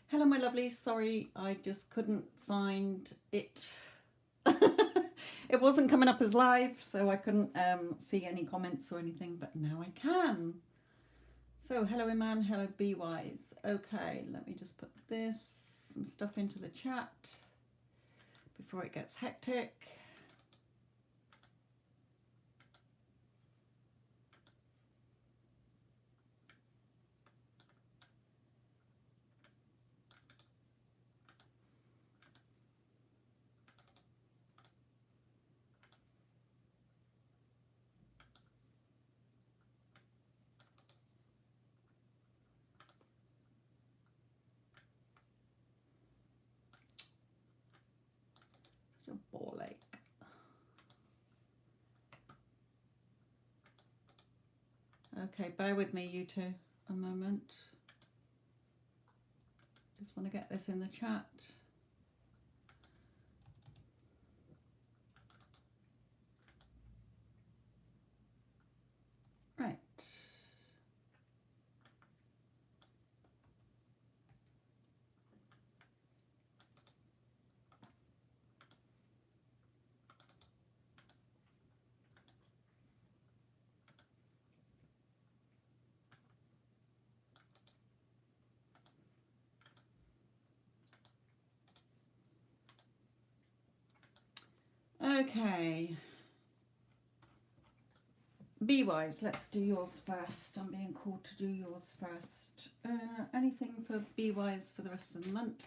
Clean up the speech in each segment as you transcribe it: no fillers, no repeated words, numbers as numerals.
Hello, my lovelies. Sorry, I just couldn't find it. It wasn't coming up as live, so I couldn't see any comments or anything, but now I can. So, hello, Iman. Hello, Be Wise. Okay, let me just put some stuff into the chat before it gets hectic. Such a ball ache. Okay, bear with me, you two, a moment. Just want to get this in the chat. Right. Okay. Be Wise, let's do yours first. I'm being called to do yours first. Anything for Be Wise for the rest of the month?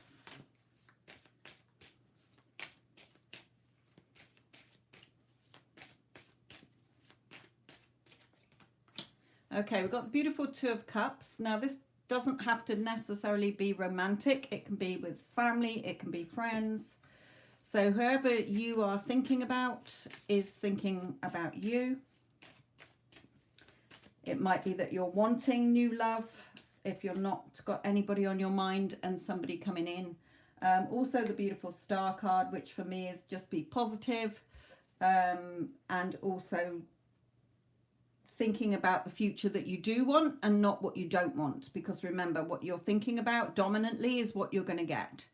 Okay, we've got the beautiful Two of Cups. Now, this doesn't have to necessarily be romantic. It can be with family, it can be friends. So whoever you are thinking about is thinking about you. It might be that you're wanting new love if you're not got anybody on your mind and somebody coming in. Also the beautiful Star card, which for me is just be positive, and also thinking about the future that you do want and not what you don't want, because remember, what you're thinking about dominantly is what you're going to get.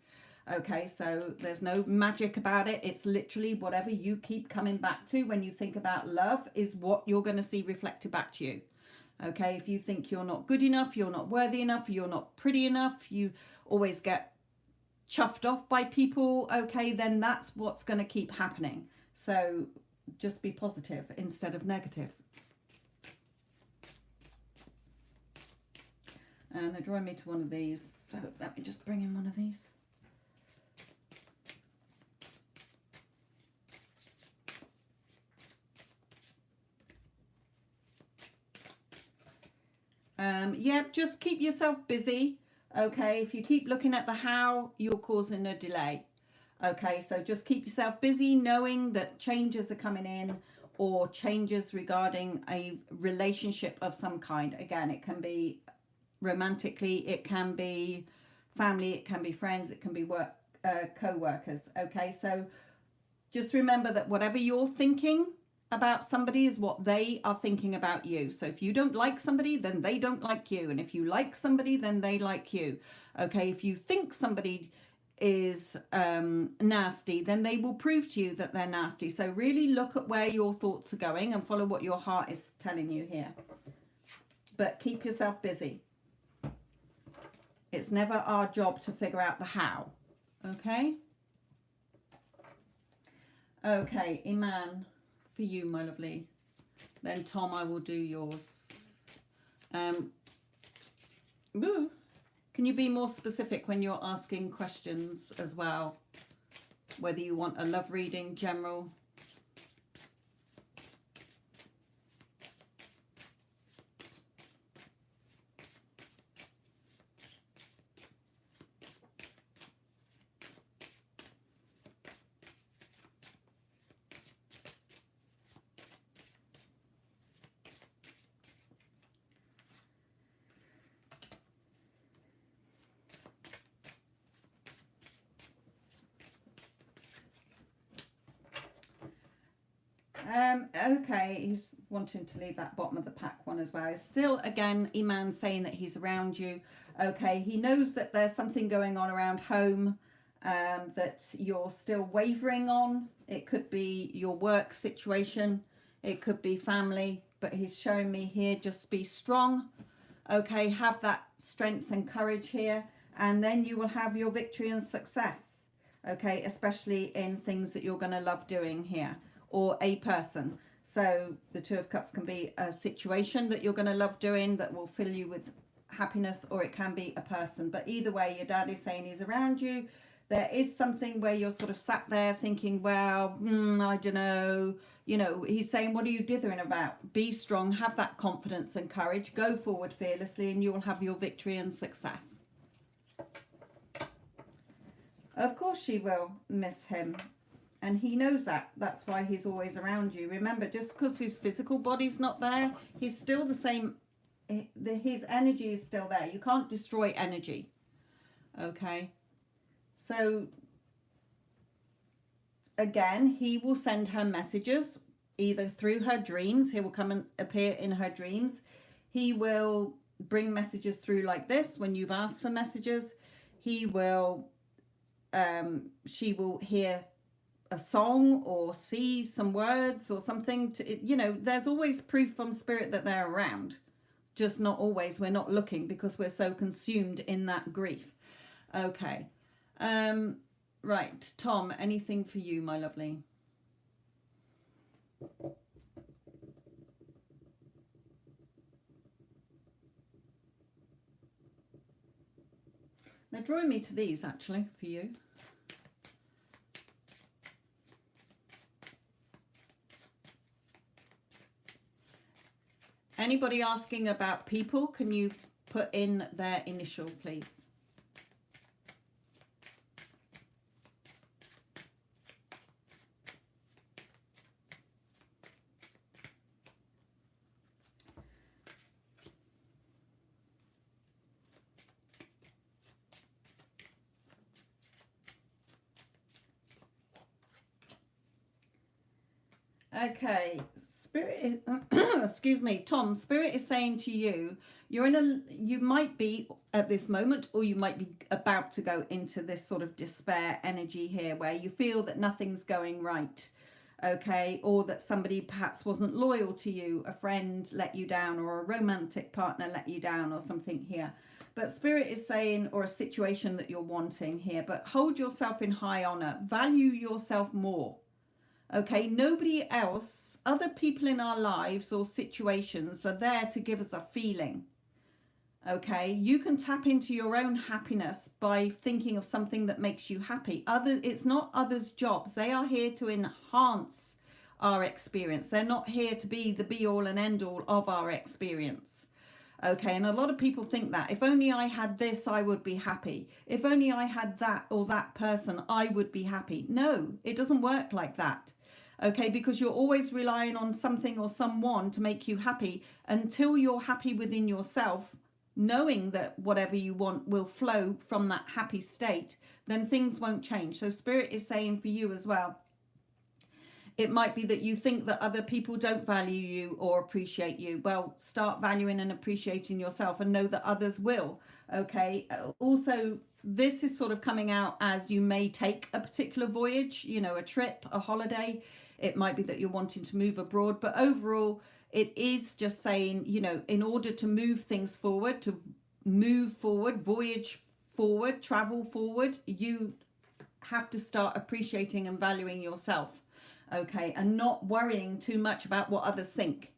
Okay, so there's no magic about it. It's literally whatever you keep coming back to when you think about love is what you're going to see reflected back to you. Okay, if you think you're not good enough, you're not worthy enough, you're not pretty enough, you always get chuffed off by people, okay, then that's what's going to keep happening. So just be positive instead of negative. And they're drawing me to one of these, so let me just bring in one of these. Yeah, just keep yourself busy. Okay, if you keep looking at the how, you're causing a delay. Okay, so just keep yourself busy knowing that changes are coming in, or changes regarding a relationship of some kind. Again, it can be romantically, it can be family, it can be friends, it can be work, co-workers. Okay, so just remember that whatever you're thinking about somebody is what they are thinking about you. So if you don't like somebody, then they don't like you. And if you like somebody, then they like you. Okay, if you think somebody is nasty, then they will prove to you that they're nasty. So really look at where your thoughts are going and follow what your heart is telling you here. But keep yourself busy. It's never our job to figure out the how. Okay? Okay, Iman, for you, my lovely. Then Tom, I will do yours. Can you be more specific when you're asking questions as well? Whether you want a love reading, general. Okay, he's wanting to leave that bottom of the pack one as well. Still, again, Iman saying that he's around you. Okay, he knows that there's something going on around home that you're still wavering on. It could be your work situation, it could be family, but he's showing me here, just be strong. Okay, have that strength and courage here, and then you will have your victory and success. Okay, especially in things that you're going to love doing here, or a person. So the Two of Cups can be a situation that you're going to love doing that will fill you with happiness, or it can be a person. But either way, your dad is saying he's around you. There is something where you're sort of sat there thinking, well, I don't know. You know, he's saying, what are you dithering about? Be strong, have that confidence and courage, go forward fearlessly, and you will have your victory and success. Of course she will miss him, and he knows that. That's why he's always around you. Remember, just because his physical body's not there, he's still the same. His energy is still there. You can't destroy energy. Okay, so again, he will send her messages either through her dreams. He will come and appear in her dreams. He will bring messages through like this when you've asked for messages. He will she will hear a song or see some words or something to, you know, there's always proof from spirit that they're around, just not always. We're not looking because we're so consumed in that grief. Okay, right, Tom, anything for you, my lovely? They're drawing me to these actually for you. Anybody asking about people, can you put in their initial, please? Okay, Spirit is, excuse me, Tom, Spirit is saying to you, you might be at this moment, or you might be about to go into this sort of despair energy here where you feel that nothing's going right. Okay, or that somebody perhaps wasn't loyal to you, a friend let you down, or a romantic partner let you down, or something here. But Spirit is saying, or a situation that you're wanting here, but hold yourself in high honor, value yourself more. Okay, nobody else, other people in our lives or situations are there to give us a feeling. Okay, you can tap into your own happiness by thinking of something that makes you happy. It's not others' jobs. They are here to enhance our experience. They're not here to be the be all and end all of our experience. Okay, and a lot of people think that if only I had this, I would be happy. If only I had that or that person, I would be happy. No, it doesn't work like that. Okay, because you're always relying on something or someone to make you happy until you're happy within yourself, knowing that whatever you want will flow from that happy state, then things won't change. So Spirit is saying for you as well, it might be that you think that other people don't value you or appreciate you. Well, start valuing and appreciating yourself and know that others will. Okay. Also, this is sort of coming out as you may take a particular voyage, you know, a trip, a holiday. It might be that you're wanting to move abroad, but overall, it is just saying, you know, in order to move things forward, to move forward, voyage forward, travel forward, you have to start appreciating and valuing yourself. Okay, and not worrying too much about what others think.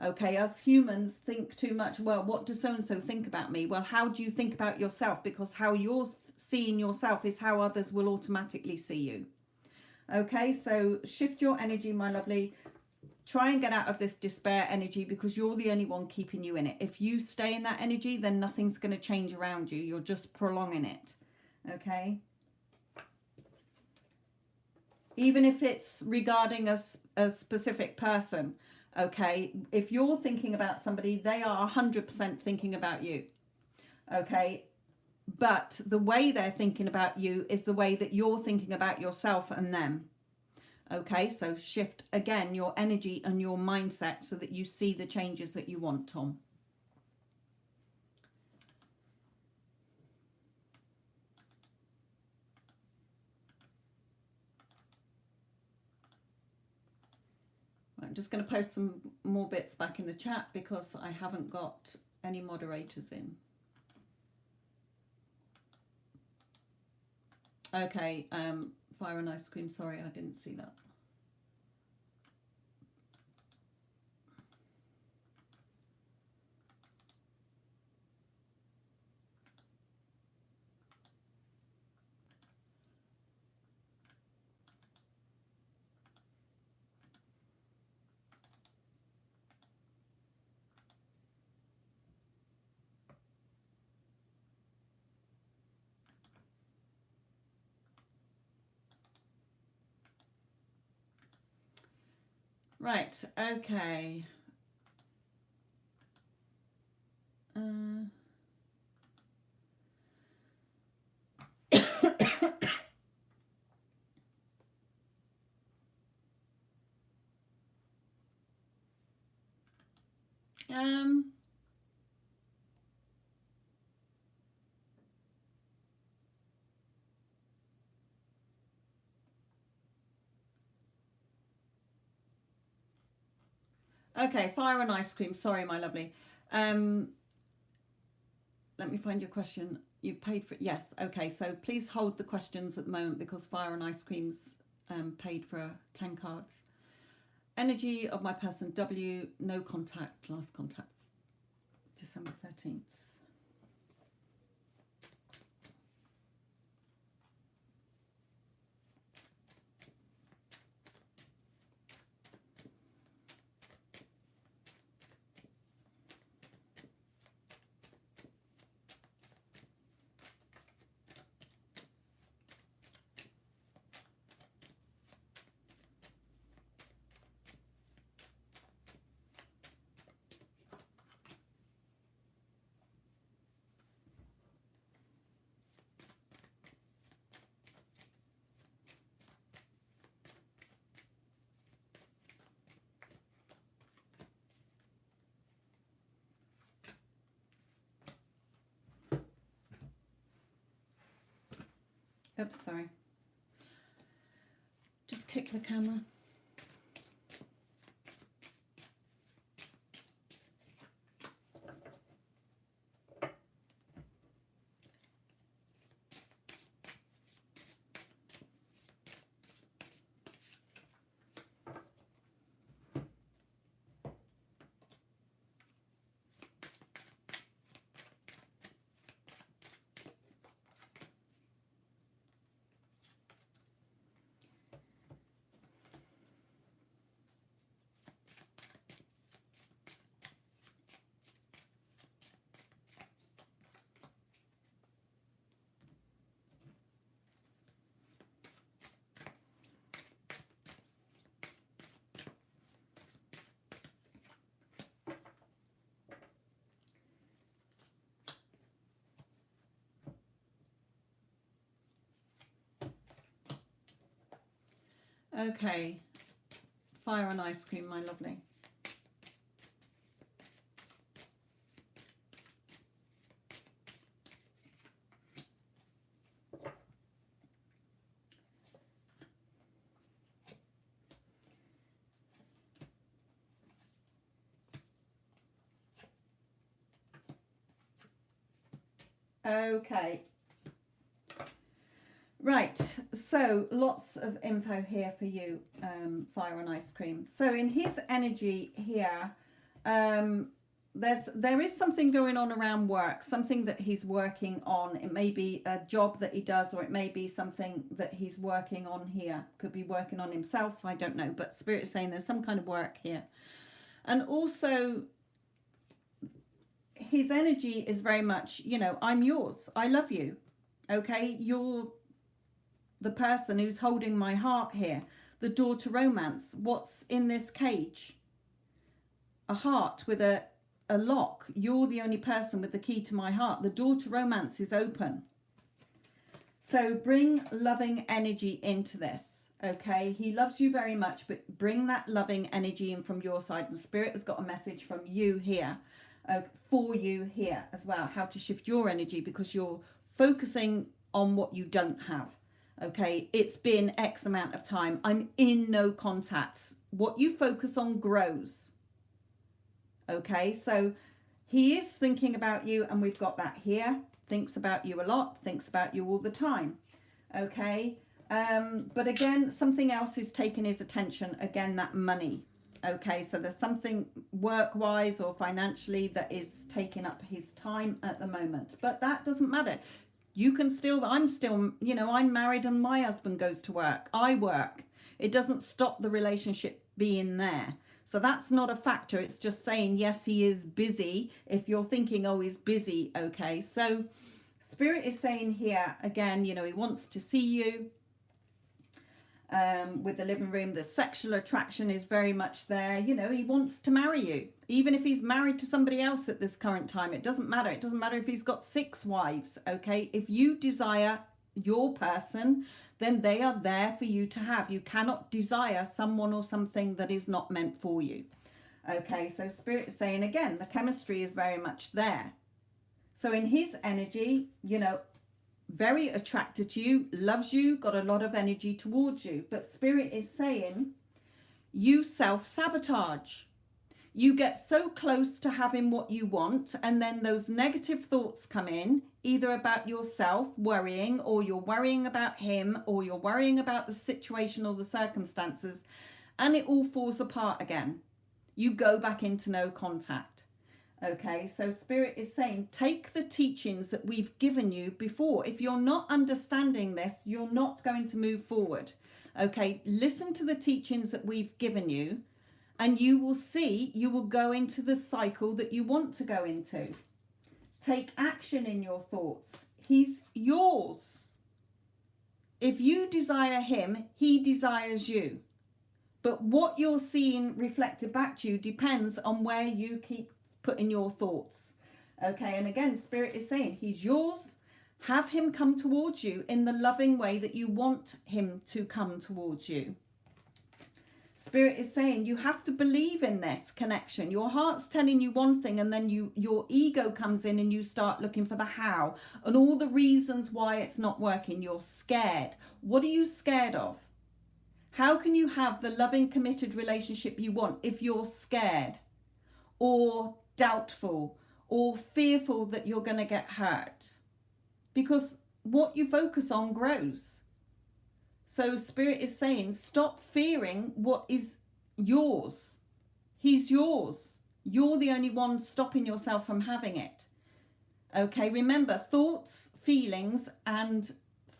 Okay, us humans think too much. Well, what does so-and-so think about me? Well, how do you think about yourself? Because how you're seeing yourself is how others will automatically see you. Okay, so shift your energy, my lovely. Try and get out of this despair energy because you're the only one keeping you in it. If you stay in that energy, then nothing's going to change around you. You're just prolonging it. Okay. Even if it's regarding a specific person. Okay. If you're thinking about somebody, they are 100% thinking about you. Okay. But the way they're thinking about you is the way that you're thinking about yourself and them. Okay, so shift again your energy and your mindset so that you see the changes that you want, Tom. just going to post some more bits back in the chat because I haven't got any moderators in. Okay, fire and ice cream. Sorry, I didn't see that. Right, okay. Okay, fire and ice cream. Sorry, my lovely. Let me find your question. You paid for it. Yes. Okay, so please hold the questions at the moment because fire and ice cream's paid for 10 cards. Energy of my person W, no contact, last contact, December 13th. Oops, sorry. Just kick the camera. Okay, fire and ice cream, my lovely. Okay. Right, so lots of info here for you, fire and ice cream. So in his energy here, there is something going on around work, something that he's working on. It may be a job that he does, or it may be something that he's working on here. Could be working on himself, I don't know, but Spirit is saying there's some kind of work here. And also his energy is very much, you know, I'm yours, I love you, okay, you're the person who's holding my heart here. The door to romance. What's in this cage? A heart with a lock. You're the only person with the key to my heart. The door to romance is open. So bring loving energy into this, okay? He loves you very much, but bring that loving energy in from your side. The Spirit has got a message from you here, for you here as well, how to shift your energy because you're focusing on what you don't have. Okay, it's been X amount of time. I'm in no contact what you focus on grows. Okay, so he is thinking about you, and we've got that here. Thinks about you a lot, thinks about you all the time. Okay, but again, something else is taking his attention. Again, that money. Okay, so there's something work-wise or financially that is taking up his time at the moment. But that doesn't matter. You can still, I'm still, you know, I'm married and my husband goes to work. I work. It doesn't stop the relationship being there. So that's not a factor. It's just saying, yes, he is busy. If you're thinking, oh, he's busy. Okay, so Spirit is saying here, again, you know, he wants to see you. With the living room, the sexual attraction is very much there. You know, he wants to marry you. Even if he's married to somebody else at this current time, it doesn't matter. It doesn't matter if he's got 6 wives, okay? If you desire your person, then they are there for you to have. You cannot desire someone or something that is not meant for you. Okay, so Spirit is saying, again, the chemistry is very much there. So in his energy, you know, very attracted to you, loves you, got a lot of energy towards you. But Spirit is saying you self-sabotage. You get so close to having what you want, and then those negative thoughts come in, either about yourself worrying, or you're worrying about him, or you're worrying about the situation or the circumstances, and it all falls apart again. You go back into no contact. Okay, so Spirit is saying, take the teachings that we've given you before. If you're not understanding this, you're not going to move forward. Okay, listen to the teachings that we've given you, and you will see, you will go into the cycle that you want to go into. Take action in your thoughts. He's yours. If you desire him, he desires you. But what you're seeing reflected back to you depends on where you keep putting your thoughts. Okay, and again, Spirit is saying he's yours. Have him come towards you in the loving way that you want him to come towards you. Spirit is saying you have to believe in this connection. Your heart's telling you one thing, and then your ego comes in and you start looking for the how and all the reasons why it's not working. You're scared. What are you scared of? How can you have the loving, committed relationship you want if you're scared or doubtful or fearful that you're going to get hurt? Because what you focus on grows. So Spirit is saying, stop fearing what is yours. He's yours. You're the only one stopping yourself from having it. Okay, remember, thoughts, feelings, and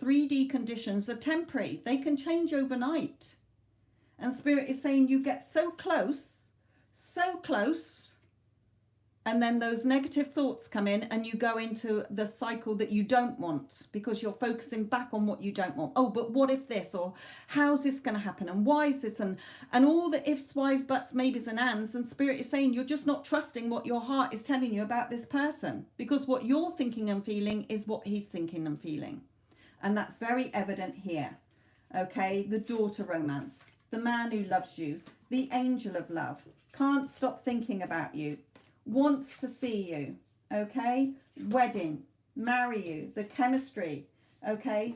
3D conditions are temporary. They can change overnight. And Spirit is saying you get so close, and then those negative thoughts come in and you go into the cycle that you don't want because you're focusing back on what you don't want. Oh, but what if this? Or how's this going to happen? And why is this? And all the ifs, whys, buts, maybes and ands. And Spirit is saying you're just not trusting what your heart is telling you about this person, because what you're thinking and feeling is what he's thinking and feeling. And that's very evident here. Okay, the daughter romance, the man who loves you, the angel of love, can't stop thinking about you, wants to see you, okay, wedding, marry you, the chemistry, okay.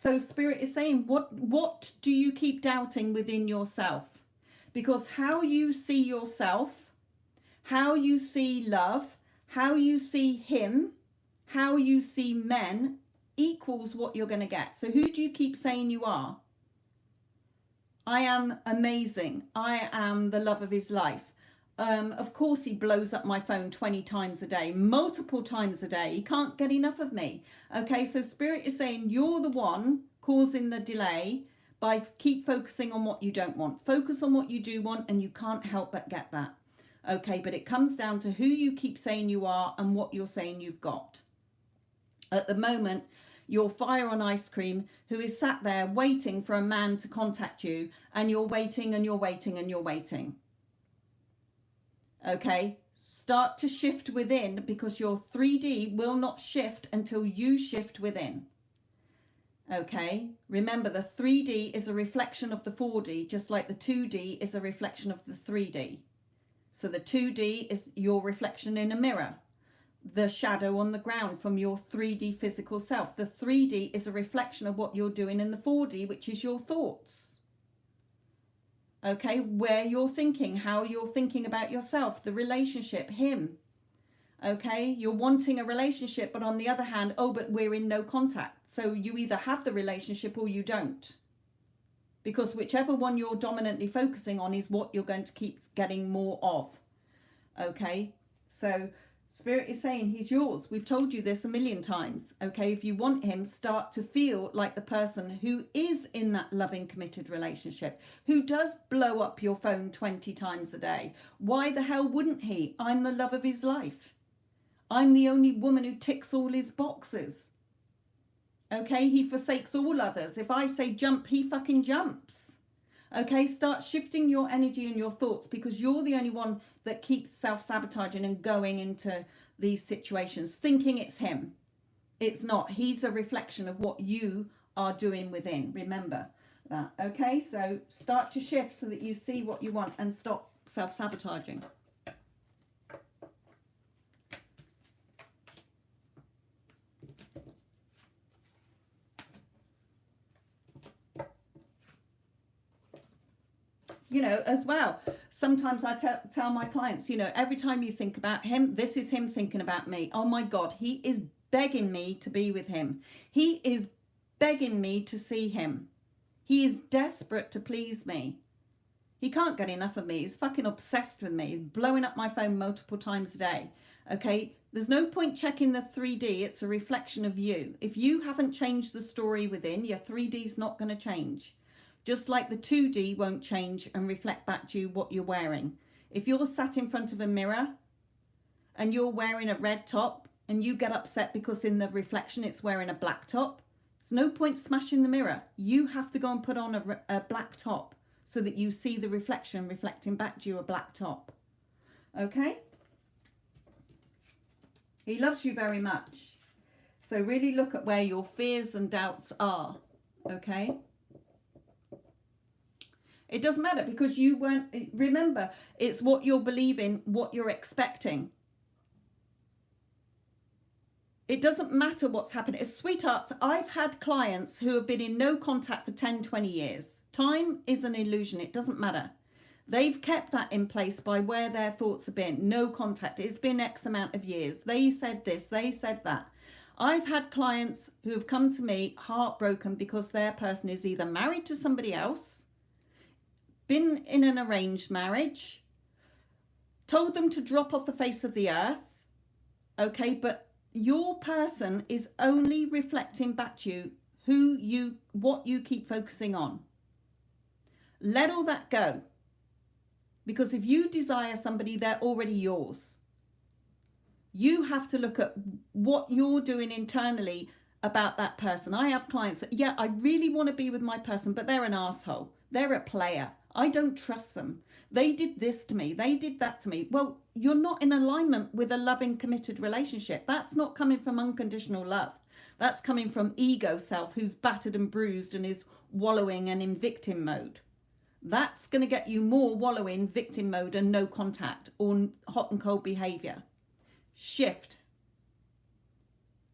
So Spirit is saying, what do you keep doubting within yourself? Because how you see yourself, how you see love, how you see him, how you see men equals what you're going to get. So who do you keep saying you are? I am amazing. I am the love of his life. Of course he blows up my phone 20 times a day, multiple times a day. He can't get enough of me. Okay, so Spirit is saying you're the one causing the delay by keep focusing on what you don't want. Focus on what you do want, and you can't help but get that. Okay, but it comes down to who you keep saying you are and what you're saying you've got. At the moment, you're fire on ice cream who is sat there waiting for a man to contact you, and you're waiting and you're waiting and you're waiting. Okay, start to shift within, because your 3D will not shift until you shift within. Okay, remember the 3D is a reflection of the 4D, just like the 2D is a reflection of the 3D. So the 2D is your reflection in a mirror, the shadow on the ground from your 3D physical self. The 3D is a reflection of what you're doing in the 4D, which is your thoughts. Okay, where you're thinking, how you're thinking about yourself, the relationship, him. Okay, you're wanting a relationship, but on the other hand, oh, but we're in no contact. So you either have the relationship or you don't. Because whichever one you're dominantly focusing on is what you're going to keep getting more of. Okay, so Spirit is saying he's yours. We've told you this a million times. Okay, if you want him, start to feel like the person who is in that loving, committed relationship, who does blow up your phone 20 times a day. Why the hell wouldn't he? I'm the love of his life. I'm the only woman who ticks all his boxes. Okay, he forsakes all others. If I say jump, he fucking jumps. Okay, start shifting your energy and your thoughts, because you're the only one that keeps self-sabotaging and going into these situations, thinking it's him. It's not. He's a reflection of what you are doing within. Remember that. Okay, so start to shift so that you see what you want and stop self-sabotaging. You know, as well, sometimes I tell my clients, you know, every time you think about him, this is him thinking about me. Oh my God, he is begging me to be with him. He is begging me to see him. He is desperate to please me. He can't get enough of me. He's fucking obsessed with me. He's blowing up my phone multiple times a day. Okay, there's no point checking the 3D. It's a reflection of you. If you haven't changed the story within, your 3D is not going to change. Just like the 2D won't change and reflect back to you what you're wearing. If you're sat in front of a mirror and you're wearing a red top and you get upset because in the reflection it's wearing a black top, there's no point smashing the mirror. You have to go and put on a black top so that you see the reflection reflecting back to you a black top. Okay? He loves you very much. So really look at where your fears and doubts are. Okay? It doesn't matter, because you weren't, remember, it's what you're believing, what you're expecting. It doesn't matter what's happening. It's sweethearts, I've had clients who have been in no contact for 10, 20 years. Time is an illusion. It doesn't matter. They've kept that in place by where their thoughts have been. No contact. It's been X amount of years. They said this, they said that. I've had clients who have come to me heartbroken because their person is either married to somebody else, been in an arranged marriage, told them to drop off the face of the earth. Okay, but your person is only reflecting back to you what you keep focusing on. Let all that go, because if you desire somebody, they're already yours. You have to look at what you're doing internally about that person. I have clients that, yeah, I really want to be with my person, but they're an asshole. They're a player. I don't trust them. They did this to me. They did that to me. Well, you're not in alignment with a loving, committed relationship. That's not coming from unconditional love. That's coming from ego self, who's battered and bruised and is wallowing and in victim mode. That's going to get you more wallowing, victim mode, and no contact, or hot and cold behavior. Shift.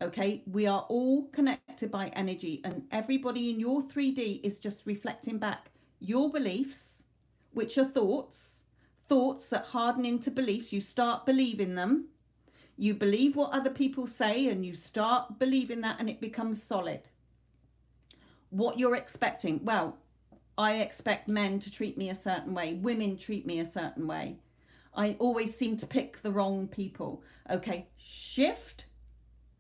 Okay, we are all connected by energy, and everybody in your 3D is just reflecting back your beliefs, which are thoughts that harden into beliefs. You start believing them. You believe what other people say, and you start believing that, and it becomes solid. What you're expecting. Well, I expect men to treat me a certain way. Women treat me a certain way. I always seem to pick the wrong people. Okay, shift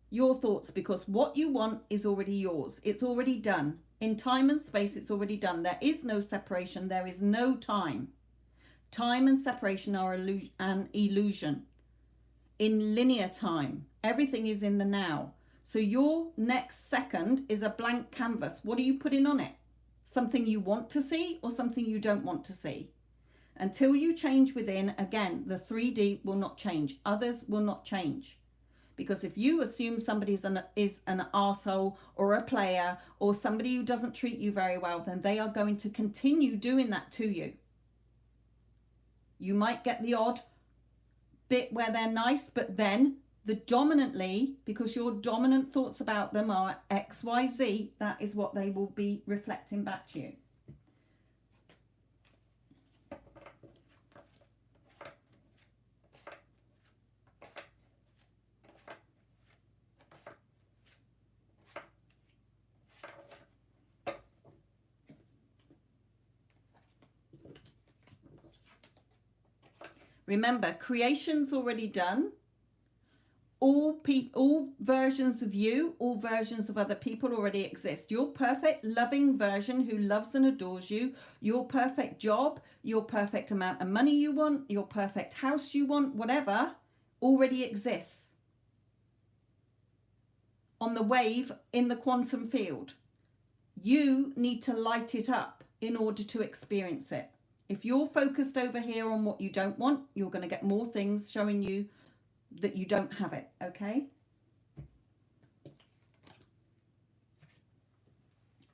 your thoughts, because what you want is already yours. It's already done. In time and space, it's already done. There is no separation. There is no time. Time and separation are an illusion. In linear time, everything is in the now. So your next second is a blank canvas. What are you putting on it? Something you want to see or something you don't want to see? Until you change within, again, the 3D will not change. Others will not change. Because if you assume somebody is an arsehole or a player or somebody who doesn't treat you very well, then they are going to continue doing that to you. You might get the odd bit where they're nice, but then the dominantly, because your dominant thoughts about them are X, Y, Z, that is what they will be reflecting back to you. Remember, creation's already done. All versions of you, all versions of other people already exist. Your perfect loving version who loves and adores you, your perfect job, your perfect amount of money you want, your perfect house you want, whatever, already exists on the wave in the quantum field. You need to light it up in order to experience it. If you're focused over here on what you don't want, you're going to get more things showing you that you don't have it, okay?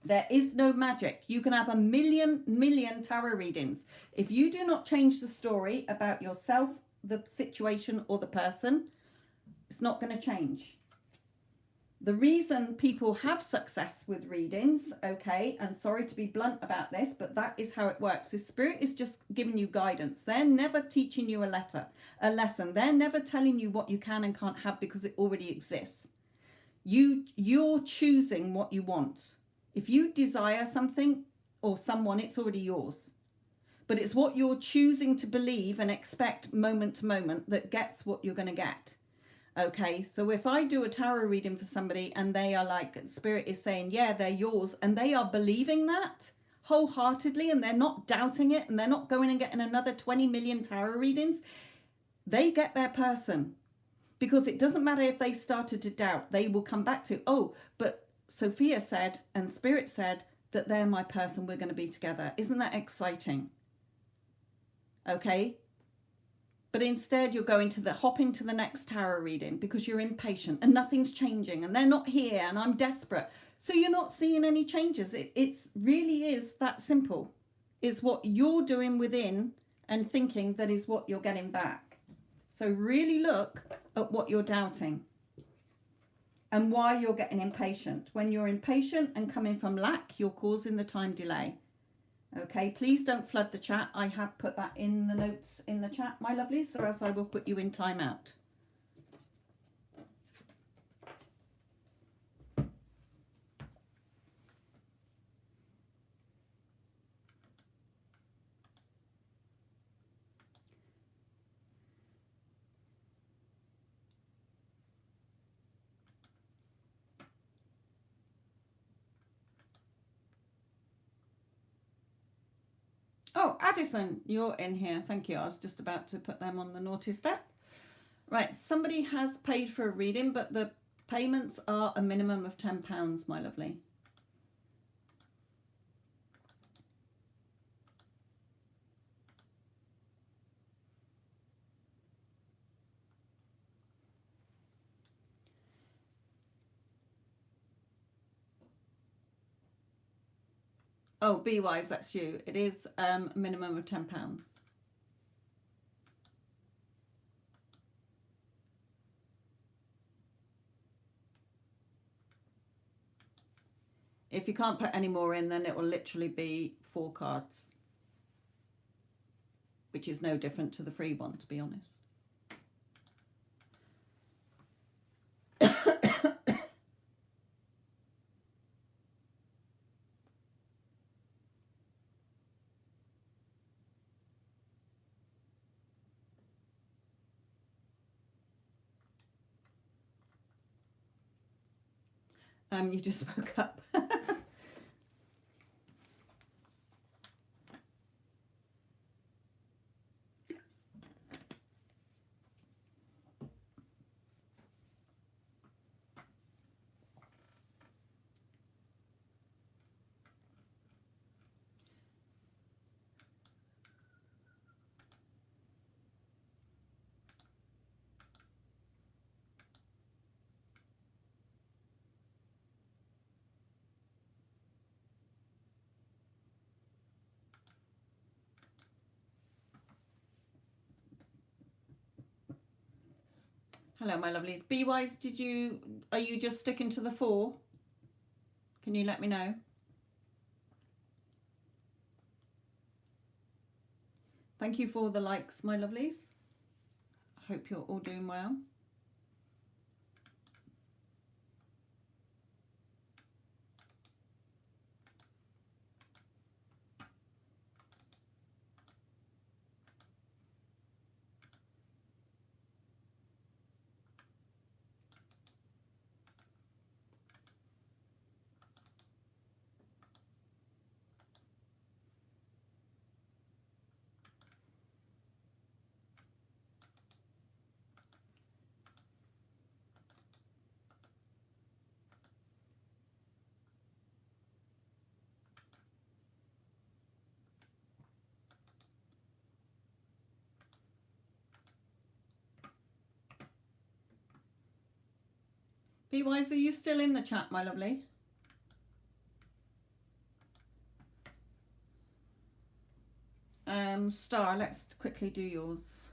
There is no magic. You can have a million tarot readings. If you do not change the story about yourself, the situation, or the person, it's not going to change. The reason people have success with readings, okay, and sorry to be blunt about this, but that is how it works. The spirit is just giving you guidance. They're never teaching you a lesson. They're never telling you what you can and can't have because it already exists. You're choosing what you want. If you desire something or someone, it's already yours. But it's what you're choosing to believe and expect moment to moment that gets what you're going to get. Okay, so if I do a tarot reading for somebody and they are like, spirit is saying, yeah, they're yours, and they are believing that wholeheartedly and they're not doubting it and they're not going and getting another 20 million tarot readings, they get their person. Because it doesn't matter if they started to doubt, they will come back to, oh, but Sophia said and spirit said that they're my person, we're going to be together. Isn't that exciting? Okay. But instead you're going to hopping to the next tarot reading because you're impatient and nothing's changing and they're not here and I'm desperate. So you're not seeing any changes. It really is that simple. It's what you're doing within and thinking that is what you're getting back. So really look at what you're doubting and why you're getting impatient. When you're impatient and coming from lack, you're causing the time delay. Okay, please don't flood the chat. I have put that in the notes in the chat, my lovelies, or else I will put you in timeout. Oh, Addison, you're in here. Thank you. I was just about to put them on the naughty step. Right, somebody has paid for a reading, but the payments are a minimum of £10, my lovely. Oh, Be Wise, that's you. It is a minimum of £10. If you can't put any more in, then it will literally be 4 cards, which is no different to the free one, to be honest. You just spoke up. Hello, my lovelies. Be Wise, are you just sticking to the 4? Can you let me know? Thank you for the likes, my lovelies. I hope you're all doing well. Be Wise, are you still in the chat, my lovely? Star, let's quickly do yours.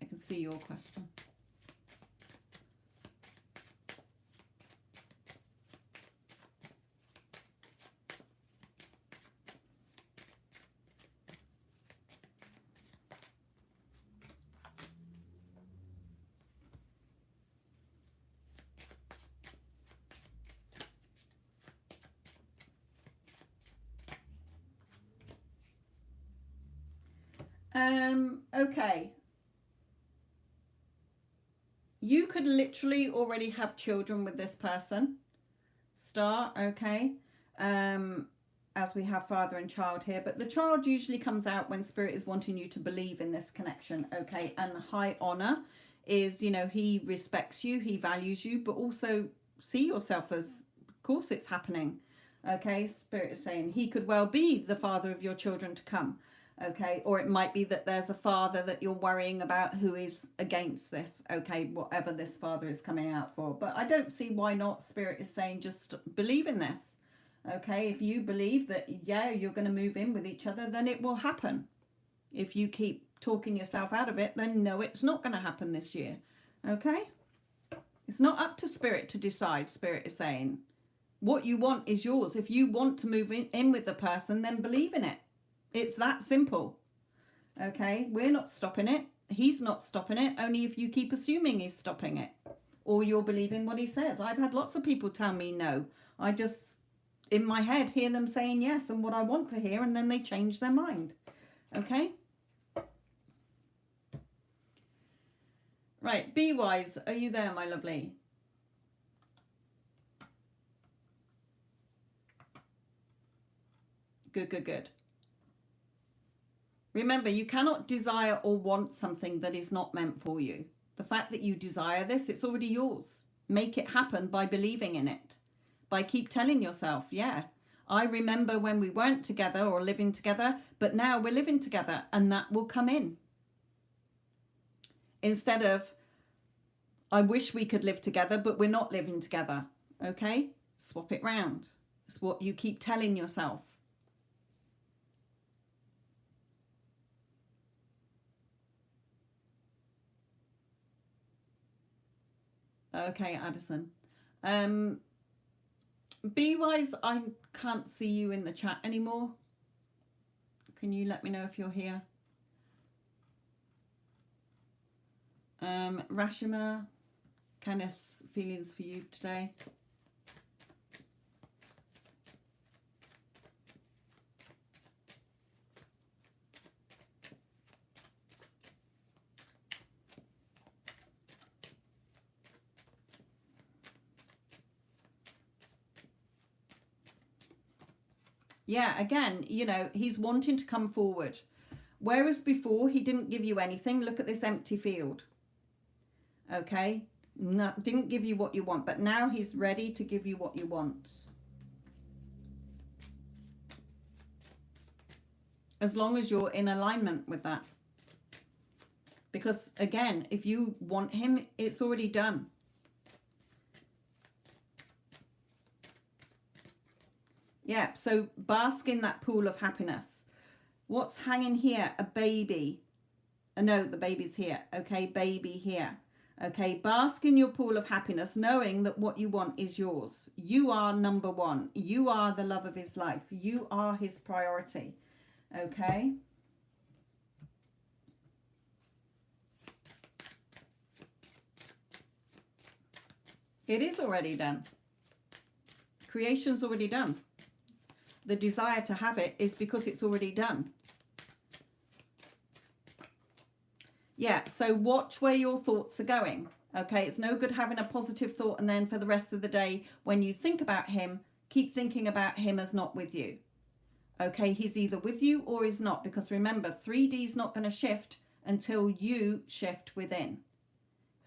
I can see your question. Okay. You could literally already have children with this person. Star, okay. As we have father and child here, but the child usually comes out when Spirit is wanting you to believe in this connection, okay. And high honor is, you know, he respects you, he values you, but also see yourself as, of course it's happening, okay. Spirit is saying he could well be the father of your children to come, okay. Or it might be that there's a father that you're worrying about who is against this, okay, whatever this father is coming out for. But I don't see why not. Spirit is saying just believe in this, okay. If you believe that, yeah, you're going to move in with each other, then it will happen. If you keep talking yourself out of it, then no, it's not going to happen this year, okay. It's not up to Spirit to decide. Spirit is saying what you want is yours. If you want to move in with the person, then believe in it. It's that simple, okay. We're not stopping it. He's not stopping it. Only if you keep assuming he's stopping it, or you're believing what he says. I've had lots of people tell me no. I just, in my head, hear them saying yes and what I want to hear, and then they change their mind, okay. Right, Be Wise, are you there, my lovely? Good, good, good. Remember, you cannot desire or want something that is not meant for you. The fact that you desire this, it's already yours. Make it happen by believing in it. By keep telling yourself, yeah, I remember when we weren't together or living together, but now we're living together, and that will come in. Instead of, I wish we could live together, but we're not living together, okay? Swap it round. It's what you keep telling yourself. Okay, Addison. Be Wise, I can't see you in the chat anymore. Can you let me know if you're here? Rashima, Kenneth's feelings for you today. Yeah, again, you know, he's wanting to come forward. Whereas before he didn't give you anything. Look at this empty field. Okay, no, didn't give you what you want, but now he's ready to give you what you want. As long as you're in alignment with that. Because again, if you want him, it's already done. Yeah, so bask in that pool of happiness. What's hanging here? A baby. No, the baby's here. Okay, baby here. Okay, bask in your pool of happiness, knowing that what you want is yours. You are number one. You are the love of his life. You are his priority. Okay. It is already done. Creation's already done. The desire to have it is because it's already done. Yeah, so watch where your thoughts are going. Okay, it's no good having a positive thought and then for the rest of the day, when you think about him, keep thinking about him as not with you. Okay, he's either with you or he's not, because remember, 3D is not going to shift until you shift within.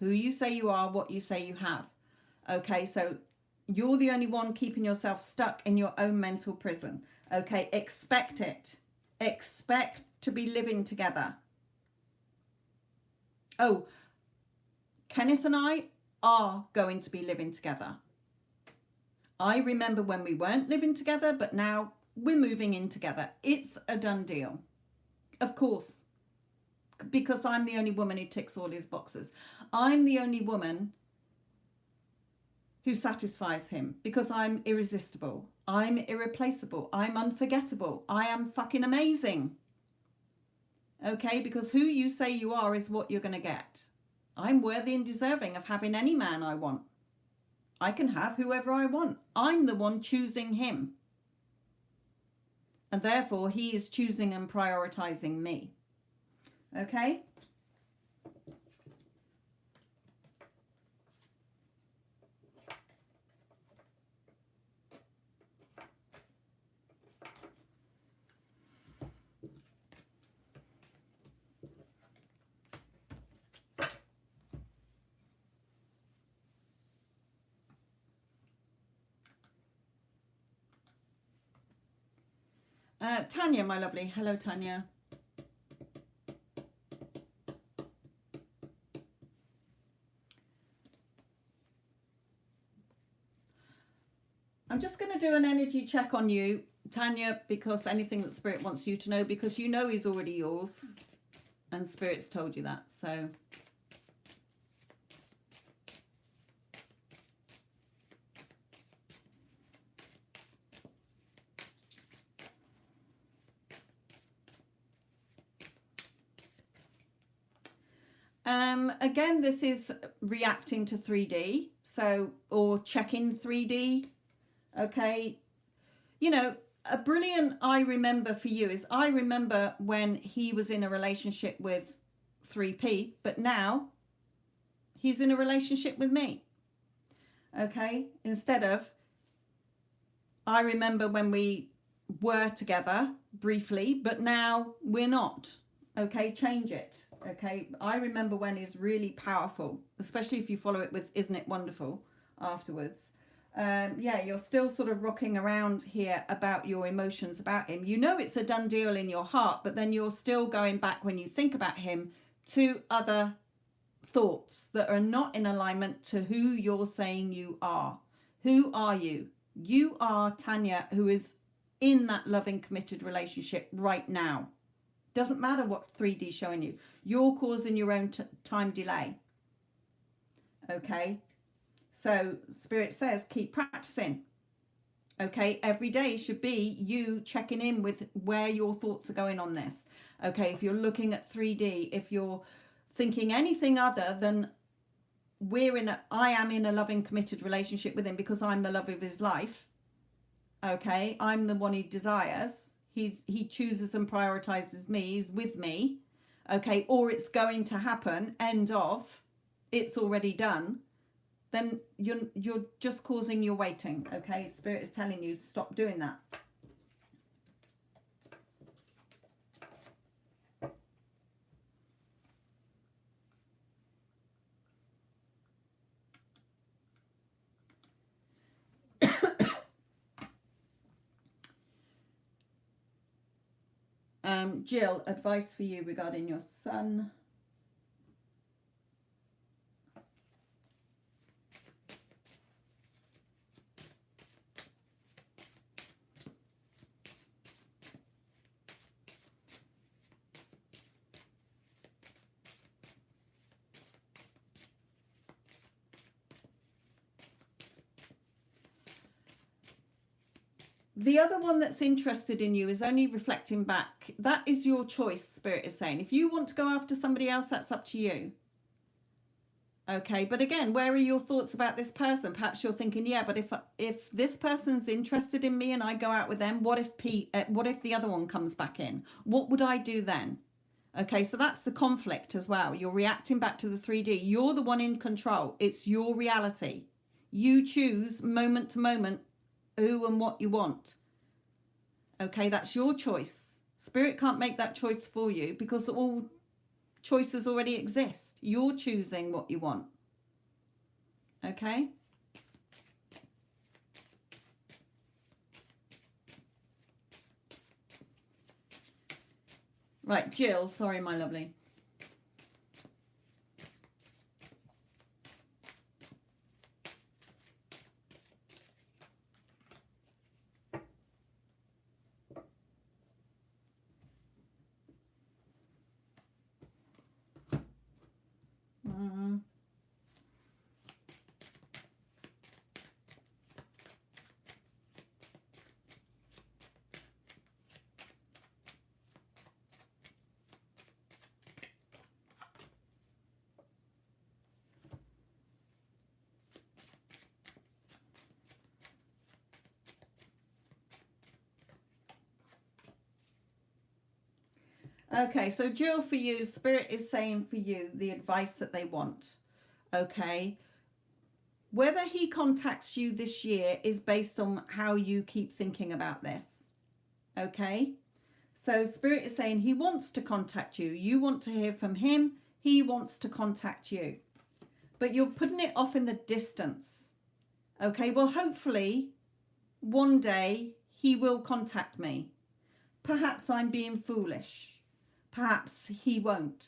Who you say you are, what you say you have. Okay, so you're the only one keeping yourself stuck in your own mental prison. Okay, expect it. Expect to be living together. Oh, Kenneth and I, are going to be living together. I remember when we weren't living together, but now we're moving in together. It's a done deal. Of course, because I'm the only woman who ticks all his boxes. I'm the only woman who satisfies him because I'm irresistible. I'm irreplaceable. I'm unforgettable. I am fucking amazing. Okay, because who you say you are is what you're going to get. I'm worthy and deserving of having any man I want. I can have whoever I want. I'm the one choosing him. And therefore, he is choosing and prioritizing me. Okay? Tanya, my lovely. Hello, Tanya. I'm just going to do an energy check on you, Tanya, because anything that Spirit wants you to know, because you know he's already yours and Spirit's told you that. So again, this is reacting to 3D, so, or checking 3D. Okay, you know, a brilliant I remember for you is I remember when he was in a relationship with 3P, but now he's in a relationship with me. Okay, instead of I remember when we were together briefly, but now we're not. Okay, change it. Okay, I remember when is really powerful, especially if you follow it with Isn't It Wonderful afterwards. Yeah, you're still sort of rocking around here about your emotions about him. You know it's a done deal in your heart, but then you're still going back when you think about him to other thoughts that are not in alignment to who you're saying you are. Who are you? You are Tanya, who is in that loving, committed relationship right now. Doesn't matter what 3D is showing you. You're causing your own time delay. Okay? So Spirit says keep practicing. Okay? Every day should be you checking in with where your thoughts are going on this. Okay? If you're looking at 3D, if you're thinking anything other than I am in a loving, committed relationship with him because I'm the love of his life. Okay? I'm the one he desires. He chooses and prioritizes me. He's with me. Okay? Or it's going to happen. End of. It's already done. Then you're just causing your waiting. Okay? Spirit is telling you to stop doing that. Jill, advice for you regarding your son. The other one that's interested in you is only reflecting back. That is your choice, Spirit is saying. If you want to go after somebody else, that's up to you. Okay, but again, where are your thoughts about this person? Perhaps you're thinking, yeah, but if this person's interested in me and I go out with them, what if the other one comes back in? What would I do then? Okay, so that's the conflict as well. You're reacting back to the 3D. You're the one in control. It's your reality. You choose moment to moment who and what you want. Okay, that's your choice. Spirit can't make that choice for you because all choices already exist. You're choosing what you want. Okay? Right, Jill, sorry, my lovely. Okay, so Jill, for you, Spirit is saying for you the advice that they want. Okay. Whether he contacts you this year is based on how you keep thinking about this. Okay. So Spirit is saying he wants to contact you. You want to hear from him. He wants to contact you. But you're putting it off in the distance. Okay. Well, hopefully one day he will contact me. Perhaps I'm being foolish. Perhaps he won't.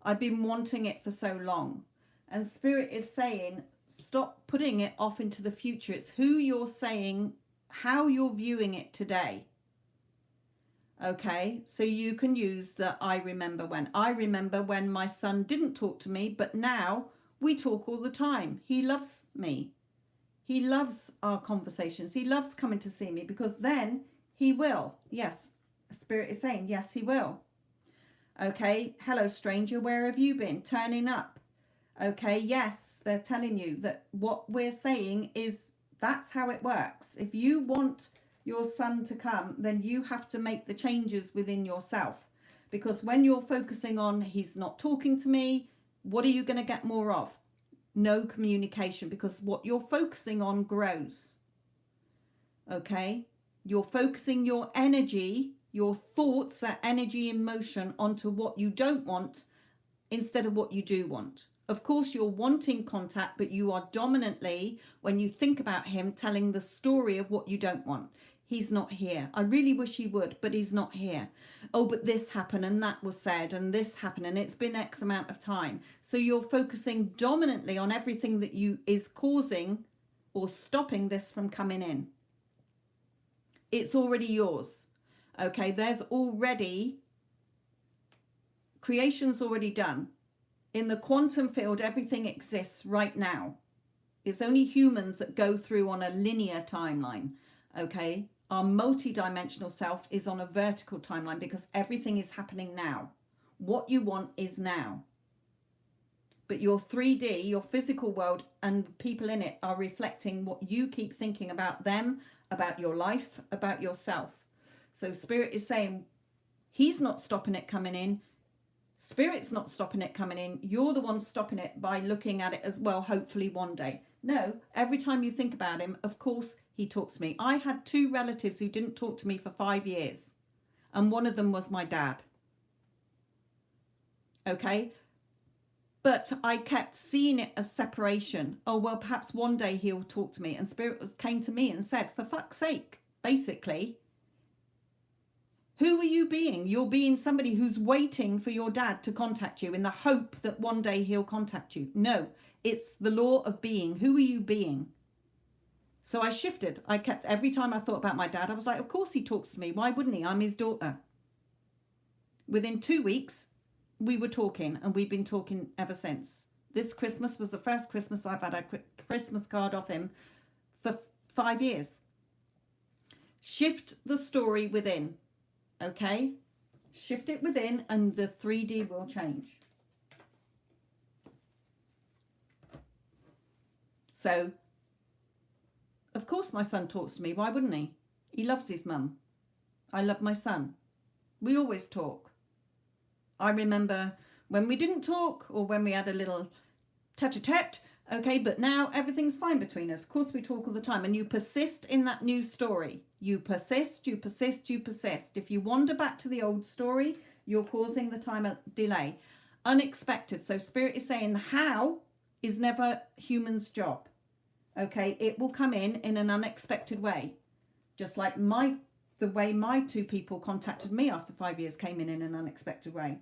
I've been wanting it for so long. And Spirit is saying, stop putting it off into the future. It's who you're saying, how you're viewing it today. Okay, so you can use the I remember when. I remember when my son didn't talk to me, but now we talk all the time. He loves me. He loves our conversations. He loves coming to see me because then he will. Yes, Spirit is saying, yes, he will. Okay, hello stranger, where have you been? Turning up. Okay, yes, they're telling you that what we're saying is that's how it works. If you want your son to come, then you have to make the changes within yourself. Because when you're focusing on he's not talking to me, what are you going to get more of? No communication, because what you're focusing on grows. Okay, you're focusing your energy, your thoughts are energy in motion onto what you don't want instead of what you do want. Of course, you're wanting contact, but you are dominantly, when you think about him, telling the story of what you don't want. He's not here. I really wish he would, but he's not here. Oh, but this happened and that was said and this happened and it's been X amount of time. So you're focusing dominantly on everything that is causing or stopping this from coming in. It's already yours. Okay, there's already, creation's already done. In the quantum field, everything exists right now. It's only humans that go through on a linear timeline. Okay, our multi-dimensional self is on a vertical timeline because everything is happening now. What you want is now. But your 3D, your physical world and people in it are reflecting what you keep thinking about them, about your life, about yourself. So Spirit is saying, he's not stopping it coming in. Spirit's not stopping it coming in. You're the one stopping it by looking at it as, well, hopefully one day. No, every time you think about him, of course, he talks to me. I had 2 relatives who didn't talk to me for 5 years. And one of them was my dad. Okay. But I kept seeing it as separation. Oh, well, perhaps one day he'll talk to me. And Spirit came to me and said, for fuck's sake, basically, who are you being? You're being somebody who's waiting for your dad to contact you in the hope that one day he'll contact you. No, it's the law of being. Who are you being? So I shifted. I kept, every time I thought about my dad, I was like, of course he talks to me. Why wouldn't he? I'm his daughter. Within 2 weeks, we were talking, and we've been talking ever since. This Christmas was the first Christmas I've had a Christmas card off him for 5 years. Shift the story within. Okay, shift it within and the 3D will change. So, of course my son talks to me. Why wouldn't he? He loves his mum. I love my son. We always talk. I remember when we didn't talk or when we had a little tete-a-tete. Okay, but now everything's fine between us. Of course, we talk all the time, and you persist in that new story. You persist, you persist, you persist. If you wander back to the old story, you're causing the time delay. Unexpected. So Spirit is saying how is never human's job. Okay, it will come in an unexpected way. Just like the way my 2 people contacted me after 5 years came in an unexpected way.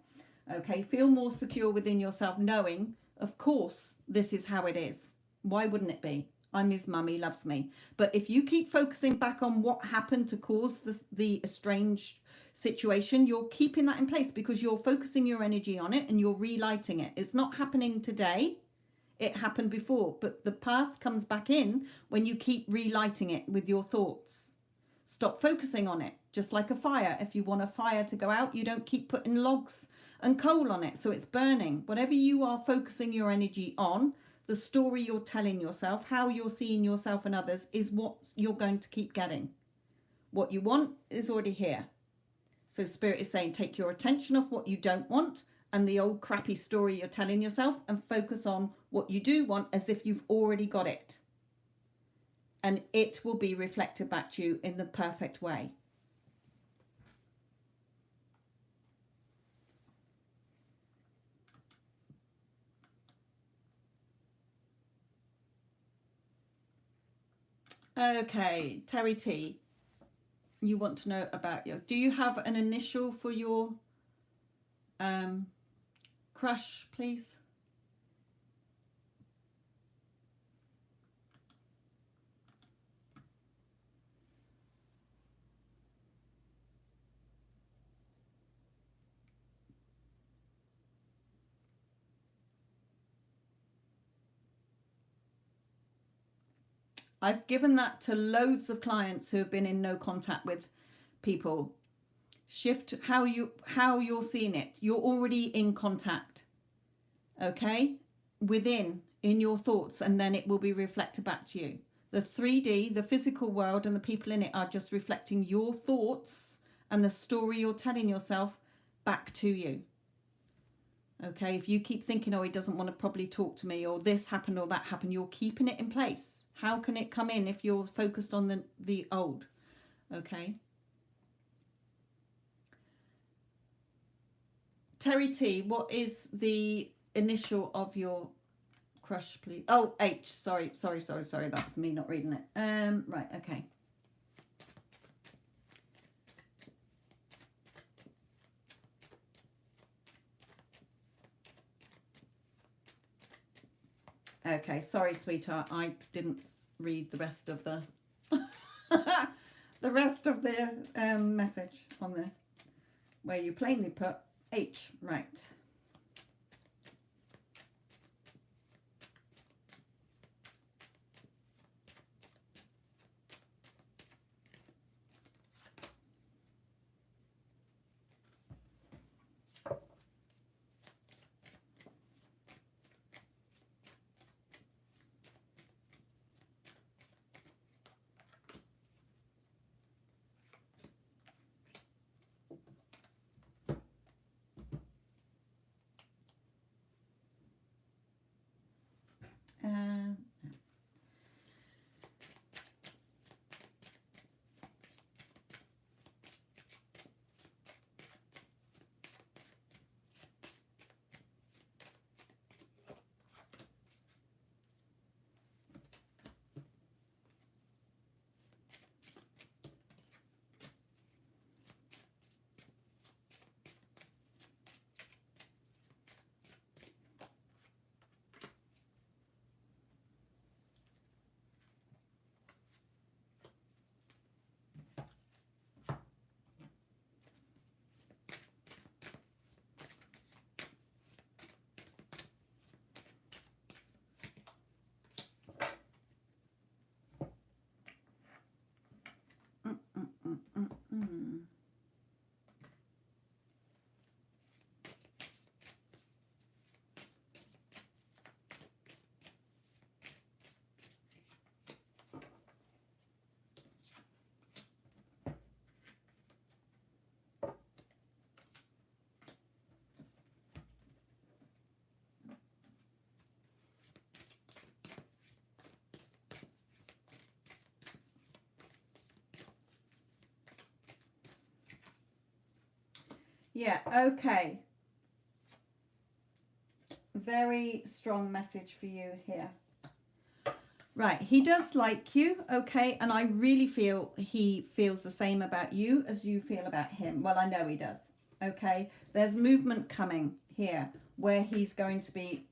Okay, feel more secure within yourself, knowing, of course, this is how it is. Why wouldn't it be? I'm his mum, he loves me. But if you keep focusing back on what happened to cause the estranged situation, you're keeping that in place because you're focusing your energy on it and you're relighting it. It's not happening today. It happened before. But the past comes back in when you keep relighting it with your thoughts. Stop focusing on it. Just like a fire. If you want a fire to go out, you don't keep putting logs and coal on it so it's burning. Whatever you are focusing your energy on, the story you're telling yourself, how you're seeing yourself and others is what you're going to keep getting. What you want is already here. So Spirit is saying, take your attention off what you don't want and the old crappy story you're telling yourself and focus on what you do want as if you've already got it. And it will be reflected back to you in the perfect way. Okay, Terry T, you want to know about your, do you have an initial for your crush, please? I've given that to loads of clients who have been in no contact with people. Shift how you're seeing it. You're already in contact, okay, within, in your thoughts, and then it will be reflected back to you. The 3D, the physical world, and the people in it are just reflecting your thoughts and the story you're telling yourself back to you. Okay, if you keep thinking, oh, he doesn't want to probably talk to me, or this happened or that happened, you're keeping it in place. How can it come in if you're focused on the old? Okay. Terry T, what is the initial of your crush, please? Oh, H. Sorry. That's me not reading it. Right, okay. Okay, sorry, sweetheart. I didn't read the rest of the the rest of the message on there, where you plainly put H. Right. Yeah, okay. Very strong message for you here. Right, he does like you, okay, and I really feel he feels the same about you as you feel about him. Well, I know he does, okay. There's movement coming here where he's going to be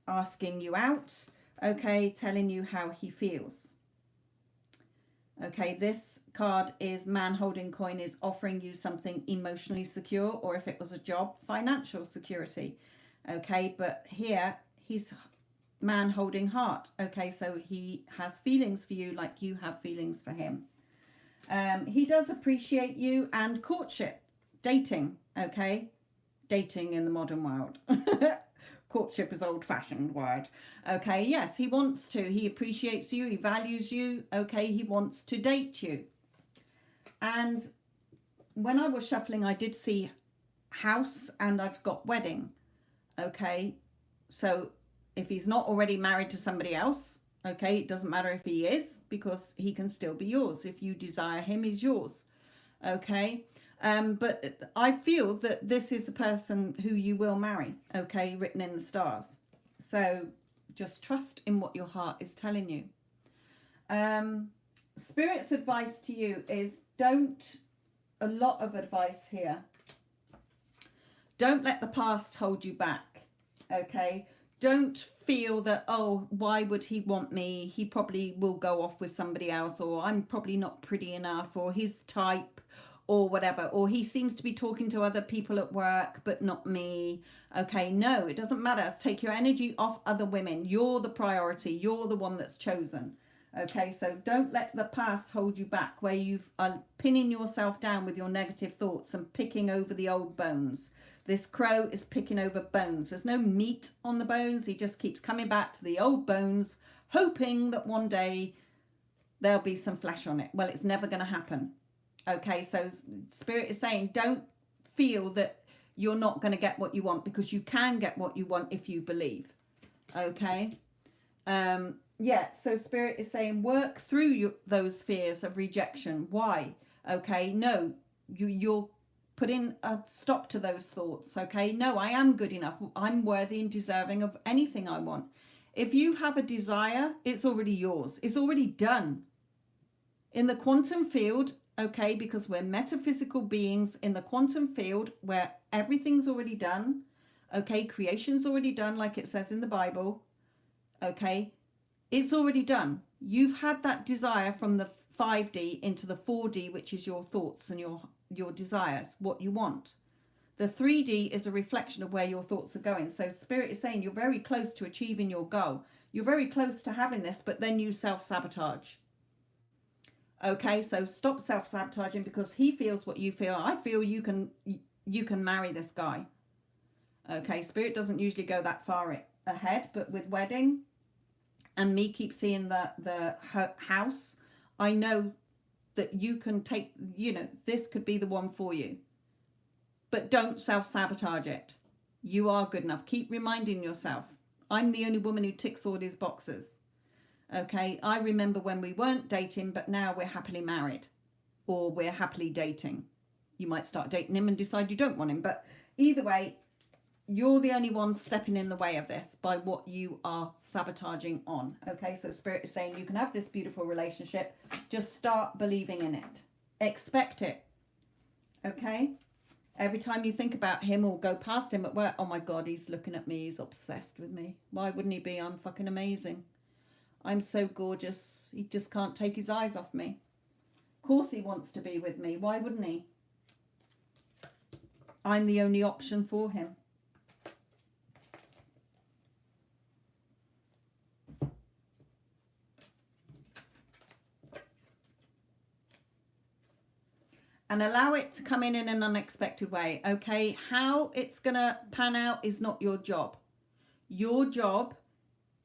asking you out, okay, telling you how he feels. Okay, this card is man holding coin, is offering you something emotionally secure, or if it was a job, financial security. Okay, but here he's man holding heart. Okay, so he has feelings for you like you have feelings for him. He does appreciate you, and courtship, dating. Okay, dating in the modern world. Courtship is old-fashioned word. Okay, yes, he wants to. He appreciates you. He values you. Okay, he wants to date you. And when I was shuffling, I did see house and I've got wedding. Okay, so if he's not already married to somebody else, okay, it doesn't matter if he is, because he can still be yours. If you desire him, he's yours. Okay, but I feel that this is the person who you will marry. Okay, written in the stars. So just trust in what your heart is telling you. Spirit's advice to you is a lot of advice here. Don't let the past hold you back. Okay, don't feel that, oh, why would he want me? He probably will go off with somebody else, or I'm probably not pretty enough, or his type, or whatever, or he seems to be talking to other people at work but not me. Okay, no, it doesn't matter. Take your energy off other women. You're the priority. You're the one that's chosen. Okay, so don't let the past hold you back, where you are pinning yourself down with your negative thoughts and picking over the old bones. This crow is picking over bones. There's no meat on the bones. He just keeps coming back to the old bones, hoping that one day there'll be some flesh on it. Well, it's never going to happen. Okay, so Spirit is saying, don't feel that you're not going to get what you want, because you can get what you want if you believe. Okay. Yeah, so Spirit is saying, work through those fears of rejection. Why? Okay, no, you're putting a stop to those thoughts. Okay, no, I am good enough. I'm worthy and deserving of anything I want. If you have a desire, it's already yours. It's already done. In the quantum field, okay, because we're metaphysical beings in the quantum field where everything's already done. Okay, creation's already done, like it says in the Bible. Okay, it's already done. You've had that desire from the 5D into the 4D, which is your thoughts and your desires, what you want. The 3D is a reflection of where your thoughts are going. So Spirit is saying you're very close to achieving your goal. You're very close to having this, but then you self-sabotage. Okay, so stop self-sabotaging, because he feels what you feel. I feel you can marry this guy. Okay, Spirit doesn't usually go that far ahead, but with wedding and me keep seeing the house, I know that you can take, this could be the one for you. But don't self-sabotage it. You are good enough. Keep reminding yourself, I'm the only woman who ticks all these boxes. Okay, I remember when we weren't dating, but now we're happily married, or we're happily dating. You might start dating him and decide you don't want him, but either way, you're the only one stepping in the way of this by what you are sabotaging on. Okay, so Spirit is saying you can have this beautiful relationship. Just start believing in it. Expect it. Okay? Every time you think about him or go past him at work, oh my God, he's looking at me. He's obsessed with me. Why wouldn't he be? I'm fucking amazing. I'm so gorgeous. He just can't take his eyes off me. Of course he wants to be with me. Why wouldn't he? I'm the only option for him. And allow it to come in an unexpected way. Okay, how it's going to pan out is not your job. Your job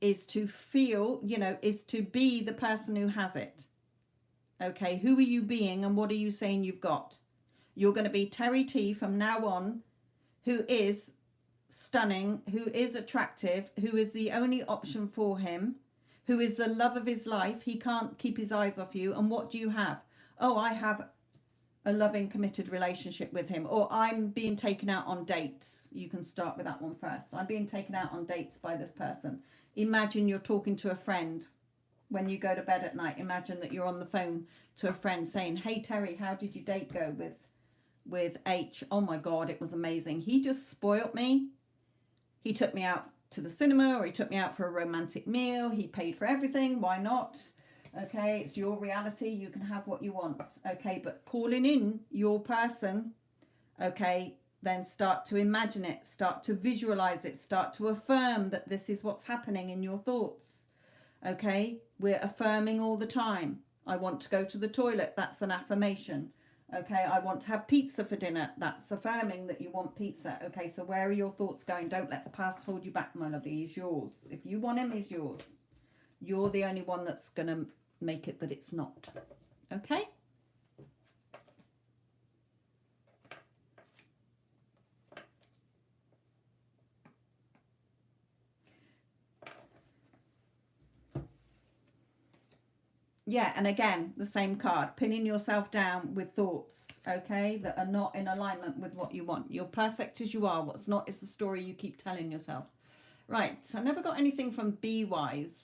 is to feel, is to be the person who has it. Okay, who are you being and what are you saying you've got? You're going to be Terry T from now on, who is stunning, who is attractive, who is the only option for him, who is the love of his life. He can't keep his eyes off you. And what do you have? Oh, I have a loving, committed relationship with him. Or I'm being taken out on dates. You can start with that one first. I'm being taken out on dates by this person. Imagine you're talking to a friend when you go to bed at night. Imagine that you're on the phone to a friend saying, hey Terry, how did your date go with H? Oh my God, it was amazing. He just spoilt me. He took me out to the cinema, or he took me out for a romantic meal. He paid for everything. Why not? Okay, it's your reality. You can have what you want. Okay, but calling in your person, okay, then start to imagine it, start to visualize it, start to affirm that this is what's happening in your thoughts. Okay, we're affirming all the time. I want to go to the toilet. That's an affirmation. Okay, I want to have pizza for dinner. That's affirming that you want pizza. Okay, so where are your thoughts going? Don't let the past hold you back, my lovely. He's yours. If you want him, he's yours. You're the only one that's going to make it that it's not. Okay? Yeah, and again, the same card, pinning yourself down with thoughts, okay, that are not in alignment with what you want. You're perfect as you are. What's not is the story you keep telling yourself. Right, so I never got anything from Be Wise.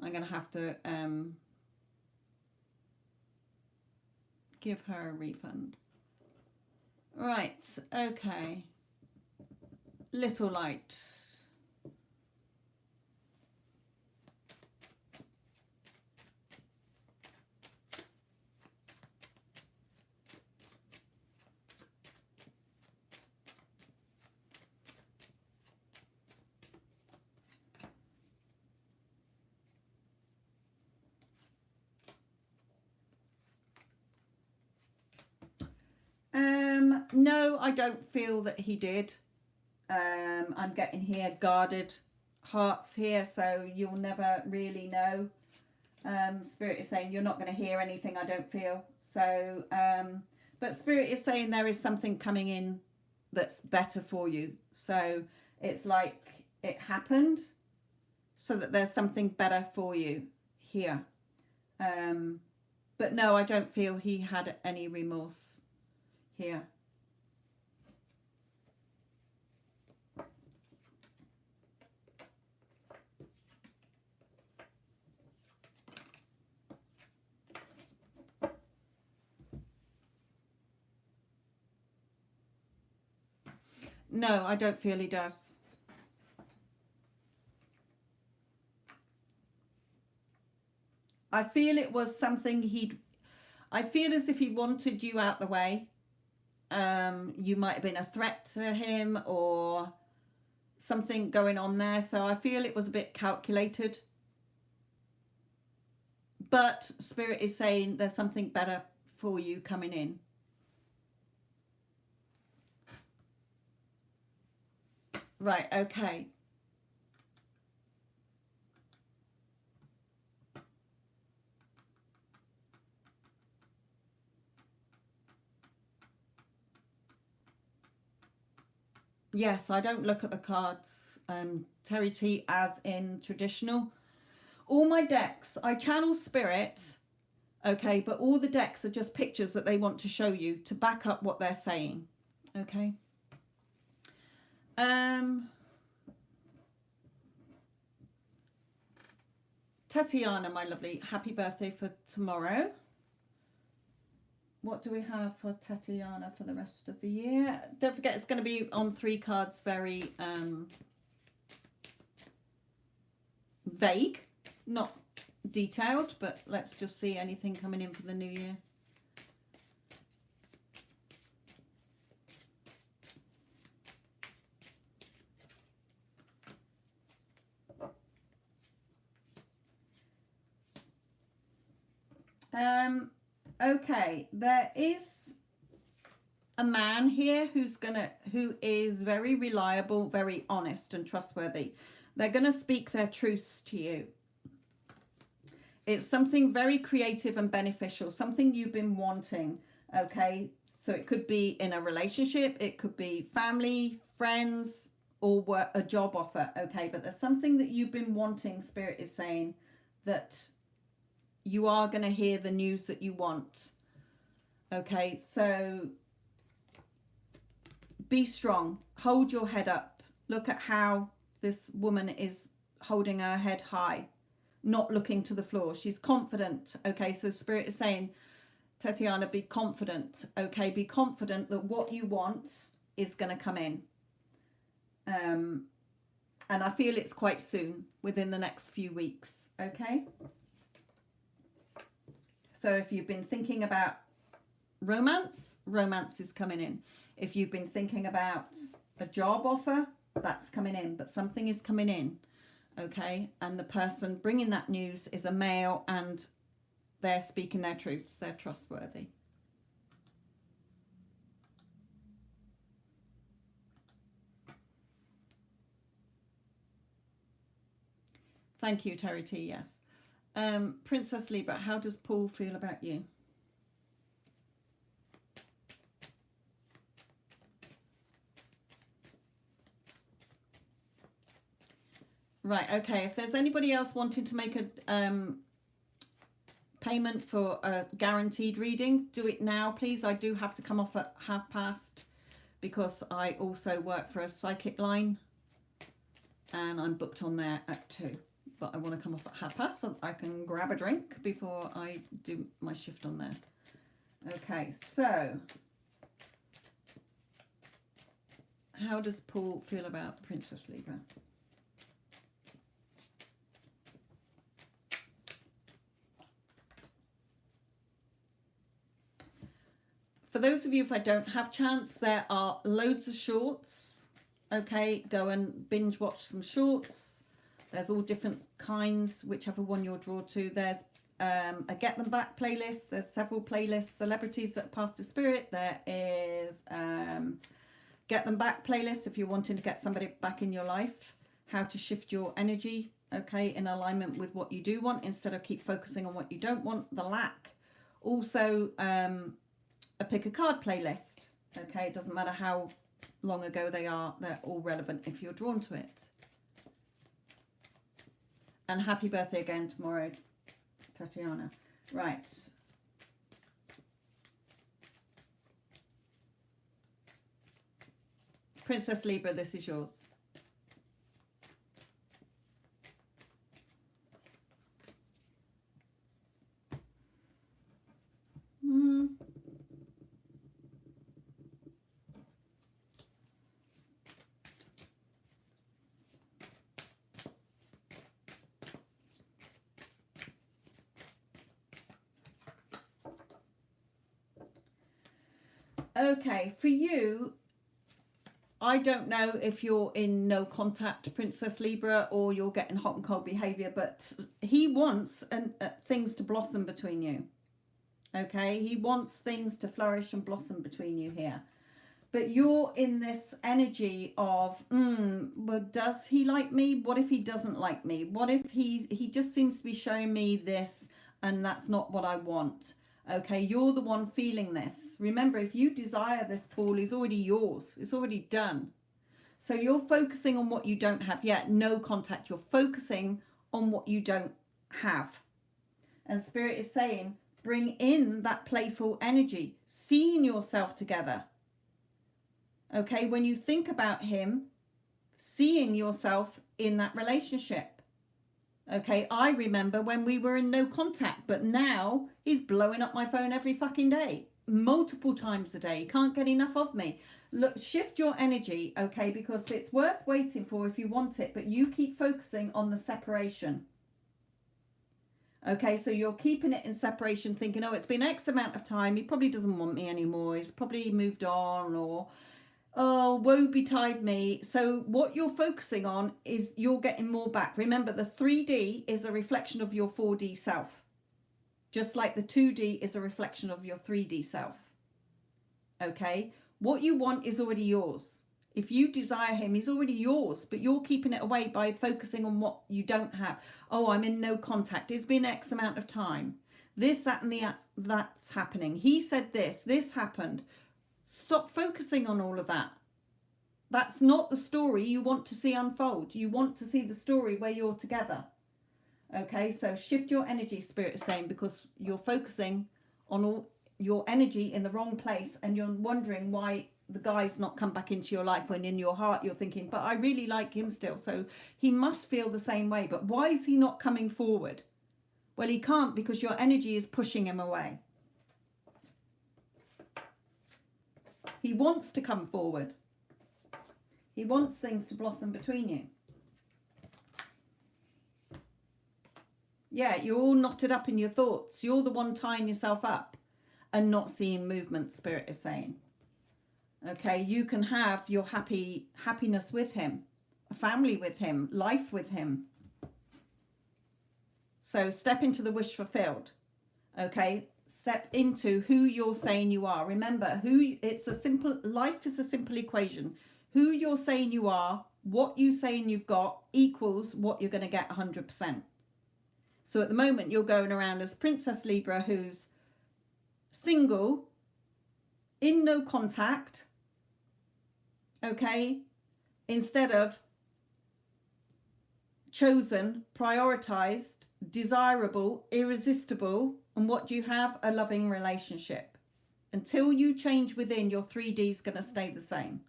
I'm going to have to give her a refund. Right, okay. Little Light. No, I don't feel that he did. I'm getting here guarded hearts here, so you'll never really know. Spirit is saying you're not going to hear anything, I don't feel. So, but Spirit is saying there is something coming in that's better for you. So it's like it happened so that there's something better for you here. But no, I don't feel he had any remorse here. No, I don't feel he does. I feel it was something I feel as if he wanted you out the way. You might have been a threat to him or something going on there. So I feel it was a bit calculated. But Spirit is saying there's something better for you coming in. Right, okay. Yes, I don't look at the cards, Terry T, as in traditional. All my decks, I channel Spirit, okay, but all the decks are just pictures that they want to show you to back up what they're saying, okay? Tatiana, my lovely, happy birthday for tomorrow. What do we have for Tatiana for the rest of the year? Don't forget, it's going to be on 3 cards, very vague, not detailed, but let's just see anything coming in for the new year. Okay, there is a man here who is very reliable, very honest and trustworthy. They're going to speak their truths to you. It's something very creative and beneficial, something you've been wanting, okay? So it could be in a relationship, it could be family, friends, or work, a job offer, okay? But there's something that you've been wanting, Spirit is saying, that you are going to hear the news that you want. Okay, so be strong. Hold your head up. Look at how this woman is holding her head high, not looking to the floor. She's confident. Okay, so Spirit is saying, Tatiana, be confident. Okay, be confident that what you want is going to come in. And I feel it's quite soon, within the next few weeks. Okay. So if you've been thinking about romance, romance is coming in. If you've been thinking about a job offer, that's coming in, but something is coming in, okay? And the person bringing that news is a male and they're speaking their truths. They're trustworthy. Thank you, Terry T, yes. Princess Libra, how does Paul feel about you? Right, okay. If there's anybody else wanting to make a payment for a guaranteed reading, do it now, please. I do have to come off at past because I also work for a psychic line and I'm booked on there at 2. But I want to come off at past so I can grab a drink before I do my shift on there. Okay, so how does Paul feel about Princess Libra? For those of you, if I don't have chance, there are loads of shorts. Okay, go and binge watch some shorts. There's all different kinds, whichever one you're drawn to. There's a Get Them Back playlist. There's several playlists. Celebrities that pass to spirit. There is Get Them Back playlist if you're wanting to get somebody back in your life. How to shift your energy, okay, in alignment with what you do want instead of keep focusing on what you don't want, the lack. Also, a Pick a Card playlist, okay. It doesn't matter how long ago they are, they're all relevant if you're drawn to it. And happy birthday again tomorrow, Tatiana. Right. Princess Libra, this is yours. Okay, for you, I don't know if you're in no contact, Princess Libra, or you're getting hot and cold behavior, but he wants things to blossom between you. Okay, he wants things to flourish and blossom between you here. But you're in this energy of, well, does he like me? What if he doesn't like me? What if he just seems to be showing me this and that's not what I want? Okay, you're the one feeling this. Remember, if you desire this, Paul, is already yours. It's already done. So you're focusing on what you don't have yet. No contact. You're focusing on what you don't have. And Spirit is saying, bring in that playful energy, seeing yourself together. Okay, when you think about him, seeing yourself in that relationship. Okay, I remember when we were in no contact, but now he's blowing up my phone every fucking day, multiple times a day. He can't get enough of me. Look, shift your energy, okay, because it's worth waiting for if you want it, but you keep focusing on the separation. Okay, so you're keeping it in separation, thinking, oh, it's been X amount of time. He probably doesn't want me anymore. He's probably moved on, or oh, woe betide me. So what you're focusing on is you're getting more back. Remember, the 3D is a reflection of your 4D self. Just like the 2D is a reflection of your 3D self. Okay? What you want is already yours. If you desire him, he's already yours, but you're keeping it away by focusing on what you don't have. Oh, I'm in no contact. It's been X amount of time. This, that, and that's happening. He said this happened. Stop focusing on all of that. That's not the story you want to see unfold. You want to see the story where you're together. Okay, so shift your energy, Spirit is saying, because you're focusing on all your energy in the wrong place and you're wondering why the guy's not come back into your life, when in your heart you're thinking, but I really like him still. So he must feel the same way. But why is he not coming forward? Well, he can't, because your energy is pushing him away. He wants to come forward. He wants things to blossom between you. Yeah, you're all knotted up in your thoughts. You're the one tying yourself up and not seeing movement, Spirit is saying. Okay, you can have your happiness with him, a family with him, life with him. So step into the wish fulfilled. Okay, step into who you're saying you are. Remember, life is a simple equation. Who you're saying you are, what you saying you've got, equals what you're going to get 100%. So at the moment, you're going around as Princess Libra, who's single, in no contact, okay, instead of chosen, prioritized, desirable, irresistible, and what do you have? A loving relationship. Until you change within, your 3D is going to stay the same.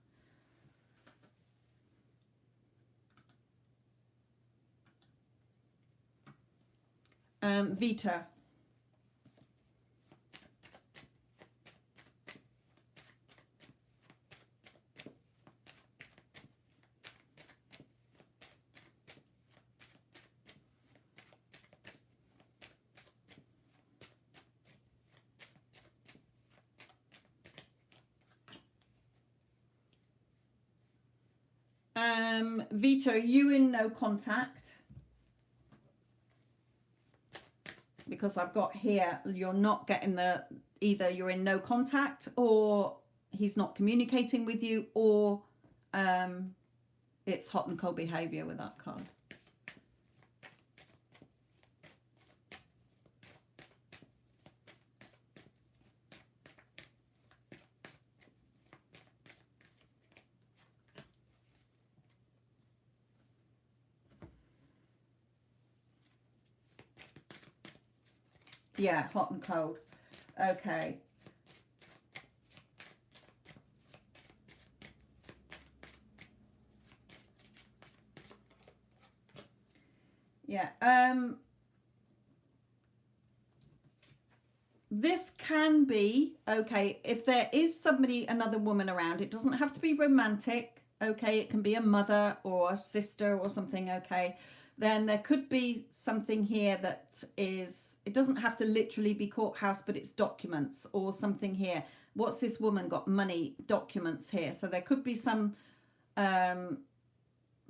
Vita. Vita, are you in no contact? Because I've got here, you're not getting the, either you're in no contact, or he's not communicating with you, or it's hot and cold behavior with that card. Yeah, hot and cold. Okay. Yeah. This can be, okay, if there is somebody, another woman around, it doesn't have to be romantic, okay, it can be a mother or a sister or something, okay, then there could be something here that is, it doesn't have to literally be courthouse, but it's documents or something here. What's this woman got? Money, documents here. So there could be some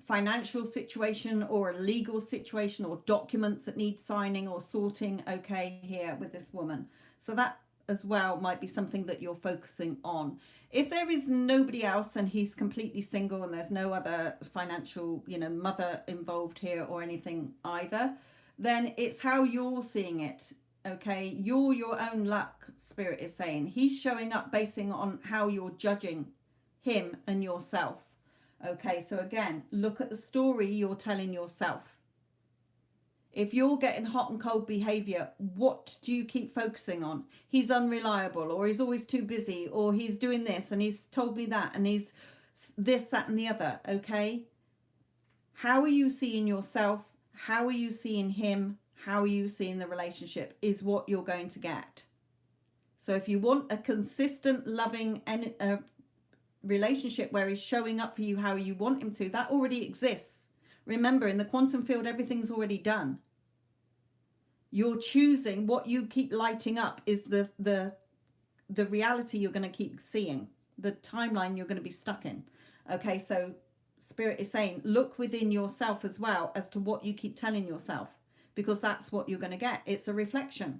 financial situation or a legal situation or documents that need signing or sorting, okay, here with this woman. So that as well might be something that you're focusing on. If there is nobody else and he's completely single and there's no other financial, you know, mother involved here or anything either, then it's how you're seeing it, okay? You're your own luck, Spirit is saying. He's showing up basing on how you're judging him and yourself. Okay, so again, look at the story you're telling yourself. If you're getting hot and cold behavior, what do you keep focusing on? He's unreliable, or he's always too busy, or he's doing this and he's told me that, and he's this, that, and the other, okay? How are you seeing yourself? How are you seeing him? How are you seeing the relationship is what you're going to get. So if you want a consistent, loving relationship where he's showing up for you how you want him to, that already exists. Remember, in the quantum field, everything's already done. You're choosing what you keep lighting up is the reality you're going to keep seeing, the timeline you're going to be stuck in. Okay, so Spirit is saying, look within yourself as well as to what you keep telling yourself, because that's what you're going to get. It's a reflection.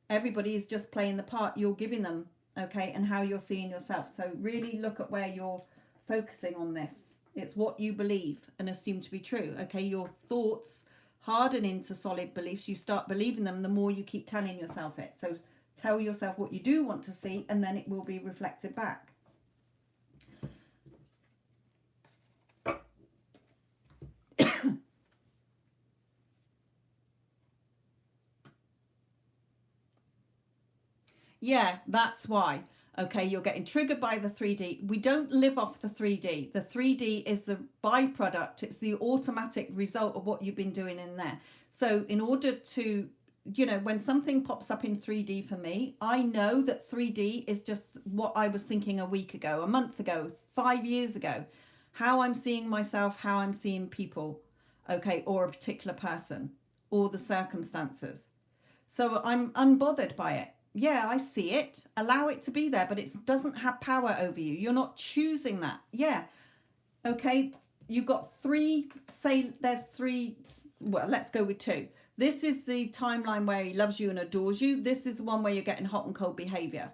Everybody is just playing the part you're giving them, okay, and how you're seeing yourself. So really look at where you're focusing on this. It's what you believe and assume to be true, okay? Your thoughts harden into solid beliefs. You start believing them the more you keep telling yourself it. So tell yourself what you do want to see, and then it will be reflected back. Yeah, that's why. Okay, you're getting triggered by the 3D. We don't live off the 3D. The 3D is the byproduct. It's the automatic result of what you've been doing in there. So in order to, you know, when something pops up in 3D for me, I know that 3D is just what I was thinking a week ago, a month ago, 5 years ago, how I'm seeing myself, how I'm seeing people, okay, or a particular person or the circumstances. So I'm unbothered by it. Yeah, I see it. Allow it to be there, but it doesn't have power over you. You're not choosing that. Yeah. Okay. You've got three, say there's three. Well, let's go with two. This is the timeline where he loves you and adores you. This is the one where you're getting hot and cold behavior.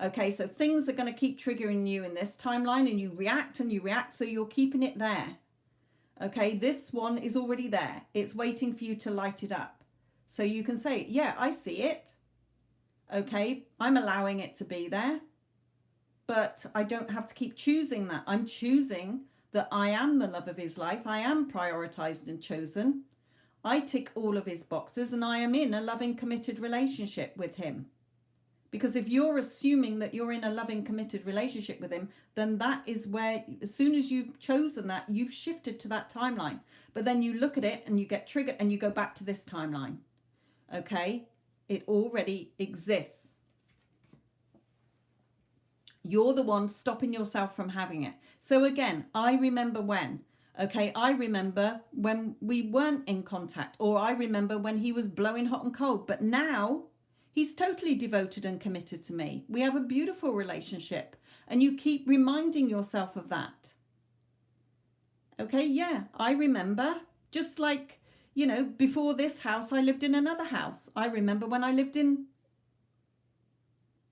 Okay. So things are going to keep triggering you in this timeline, and you react and you react. So you're keeping it there. Okay. This one is already there. It's waiting for you to light it up. So you can say, yeah, I see it. Okay, I'm allowing it to be there, but I don't have to keep choosing that. I'm choosing that I am the love of his life. I am prioritized and chosen. I tick all of his boxes and I am in a loving, committed relationship with him. Because if you're assuming that you're in a loving, committed relationship with him, then that is where, as soon as you've chosen that, you've shifted to that timeline. But then you look at it and you get triggered and you go back to this timeline. Okay? It already exists. You're the one stopping yourself from having it. So again, I remember when. Okay, I remember when we weren't in contact, or I remember when he was blowing hot and cold. But now he's totally devoted and committed to me. We have a beautiful relationship, and you keep reminding yourself of that. Okay, yeah, I remember. Just like, you know, before this house, I lived in another house. I remember when I lived in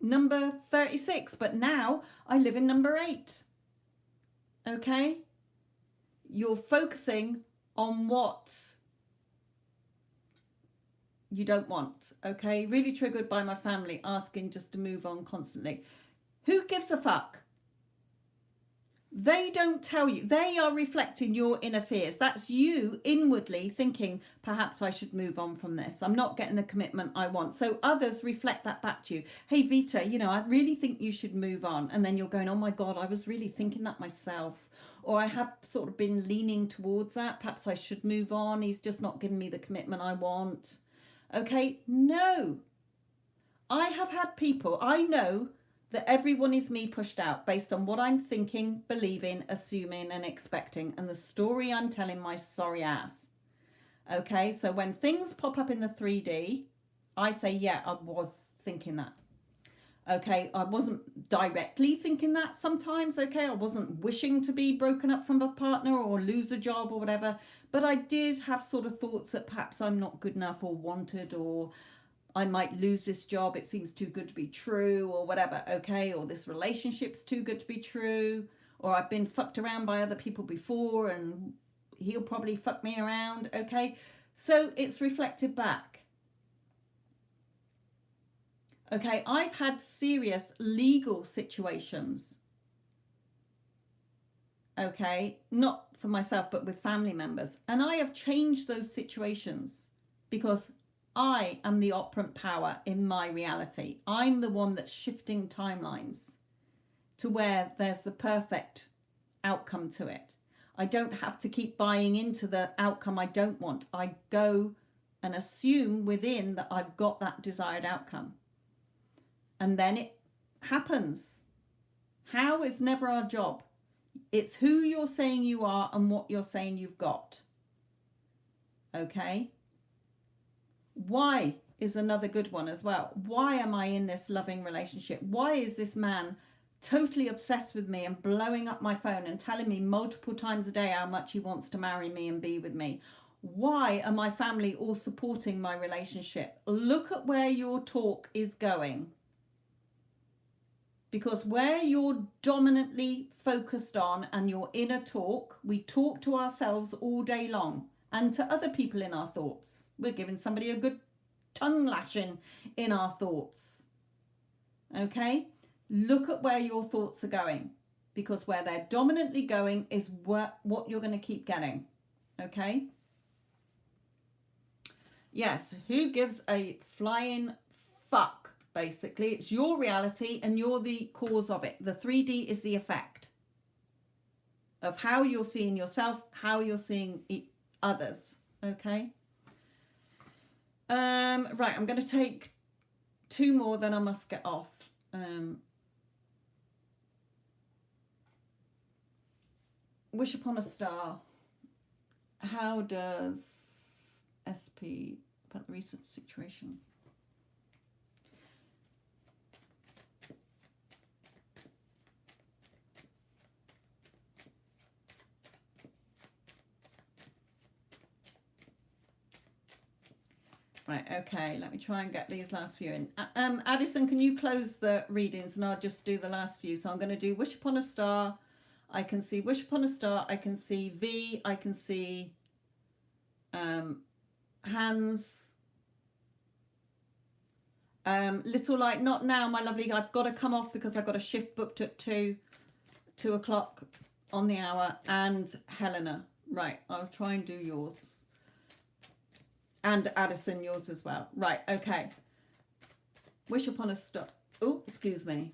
number 36, but now I live in number 8. Okay? You're focusing on what you don't want. Okay? Really triggered by my family asking just to move on constantly. Who gives a fuck? They don't tell you. They are reflecting your inner fears. That's you inwardly thinking, perhaps I should move on from this. I'm not getting the commitment I want. So others reflect that back to you. Hey, Vita, you know, I really think you should move on. And then you're going, oh my God, I was really thinking that myself. Or I have sort of been leaning towards that. Perhaps I should move on. He's just not giving me the commitment I want. Okay, no. I have had people, I know that everyone is me pushed out based on what I'm thinking, believing, assuming, and expecting, and the story I'm telling my sorry ass. Okay, so when things pop up in the 3D, I say, yeah, I was thinking that. Okay, I wasn't directly thinking that sometimes, okay? I wasn't wishing to be broken up from a partner or lose a job or whatever, but I did have sort of thoughts that perhaps I'm not good enough or wanted, or I might lose this job, it seems too good to be true, or whatever, okay? Or this relationship's too good to be true, or I've been fucked around by other people before and he'll probably fuck me around, okay? So it's reflected back. Okay, I've had serious legal situations, okay? Not for myself, but with family members. And I have changed those situations because I am the operant power in my reality. I'm the one that's shifting timelines to where there's the perfect outcome to it. I don't have to keep buying into the outcome I don't want. I go and assume within that I've got that desired outcome. And then it happens. How is never our job. It's who you're saying you are and what you're saying you've got. Okay? Why is another good one as well. Why am I in this loving relationship? Why is this man totally obsessed with me and blowing up my phone and telling me multiple times a day how much he wants to marry me and be with me? Why are my family all supporting my relationship? Look at where your talk is going. Because where you're dominantly focused on and your inner talk, we talk to ourselves all day long and to other people in our thoughts. We're giving somebody a good tongue lashing in our thoughts. Okay? Look at where your thoughts are going, because where they're dominantly going is what you're going to keep getting. Okay? Yes, who gives a flying fuck, basically? It's your reality and you're the cause of it. The 3D is the effect of how you're seeing yourself, how you're seeing others. Okay? Right, I'm going to take 2 more, then I must get off. Wish upon a star. How does SP about the recent situation? Right, okay, let me try and get these last few in. Addison, can you close the readings and I'll just do the last few? So I'm going to do Wish Upon a Star. I can see Wish Upon a Star. I can see V. I can see hands. Little light, not now, my lovely. I've got to come off because I've got a shift booked at 2 o'clock. on the hour, and Helena. Right, I'll try and do yours. And Addison, yours as well. Right, okay. Wish upon a star. Oh, excuse me.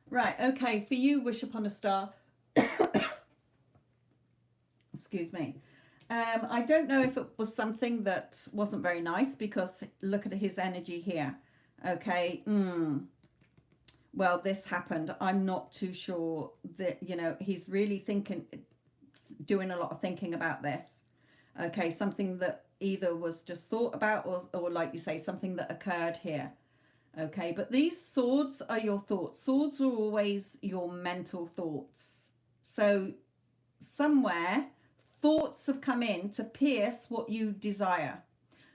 Right, okay, for you, wish upon a star. Excuse me. I don't know if it was something that wasn't very nice, because look at his energy here. Okay. Well, this happened. I'm not too sure that, you know, he's really doing a lot of thinking about this. Okay. Something that either was just thought about, or like you say, something that occurred here. Okay. But these swords are your thoughts. Swords are always your mental thoughts. So somewhere thoughts have come in to pierce what you desire.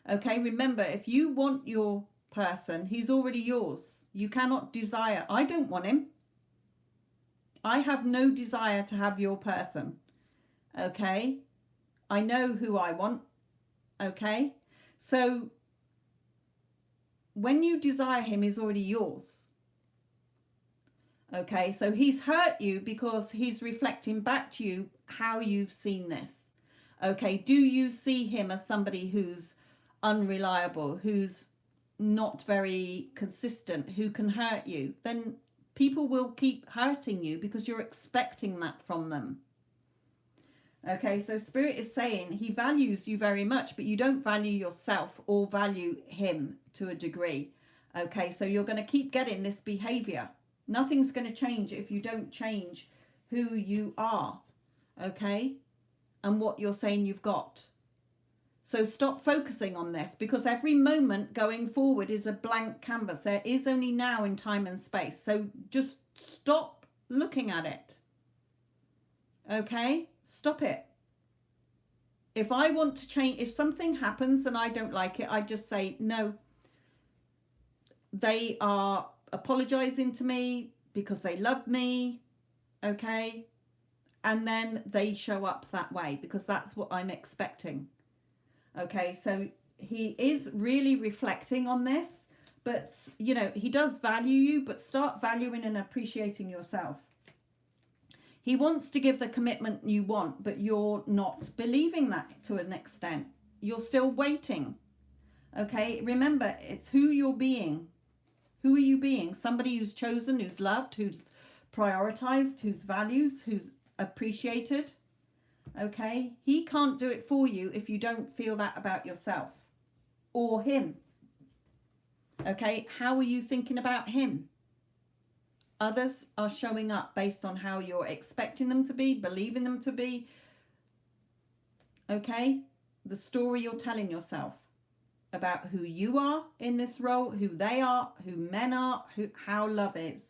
Okay, remember, if you want your person, he's already yours. You cannot desire. I don't want him. I have no desire to have your person. Okay, I know who I want. Okay, so when you desire him, he's already yours. Okay, so he's hurt you because he's reflecting back to you how you've seen this. Okay, do you see him as somebody who's unreliable, who's not very consistent, who can hurt you? Then people will keep hurting you because you're expecting that from them. Okay, so Spirit is saying he values you very much, but you don't value yourself or value him to a degree. Okay, so you're going to keep getting this behavior. Nothing's going to change if you don't change who you are, okay, and what you're saying you've got. So stop focusing on this, because every moment going forward is a blank canvas. There is only now in time and space. So just stop looking at it, okay? Stop it. If I want to change, if something happens and I don't like it, I just say, no, they are apologizing to me because they love me, okay, and then they show up that way because that's what I'm expecting. Okay, so he is really reflecting on this, but you know, he does value you, but start valuing and appreciating yourself. He wants to give the commitment you want, but you're not believing that to an extent. You're still waiting. Okay, remember, it's who you're being. Who are you being? Somebody who's chosen, who's loved, who's prioritized, who's values, who's appreciated. Okay? He can't do it for you if you don't feel that about yourself or him. Okay? How are you thinking about him? Others are showing up based on how you're expecting them to be, believing them to be. Okay? The story you're telling yourself about who you are in this role, who they are, who men are, how love is.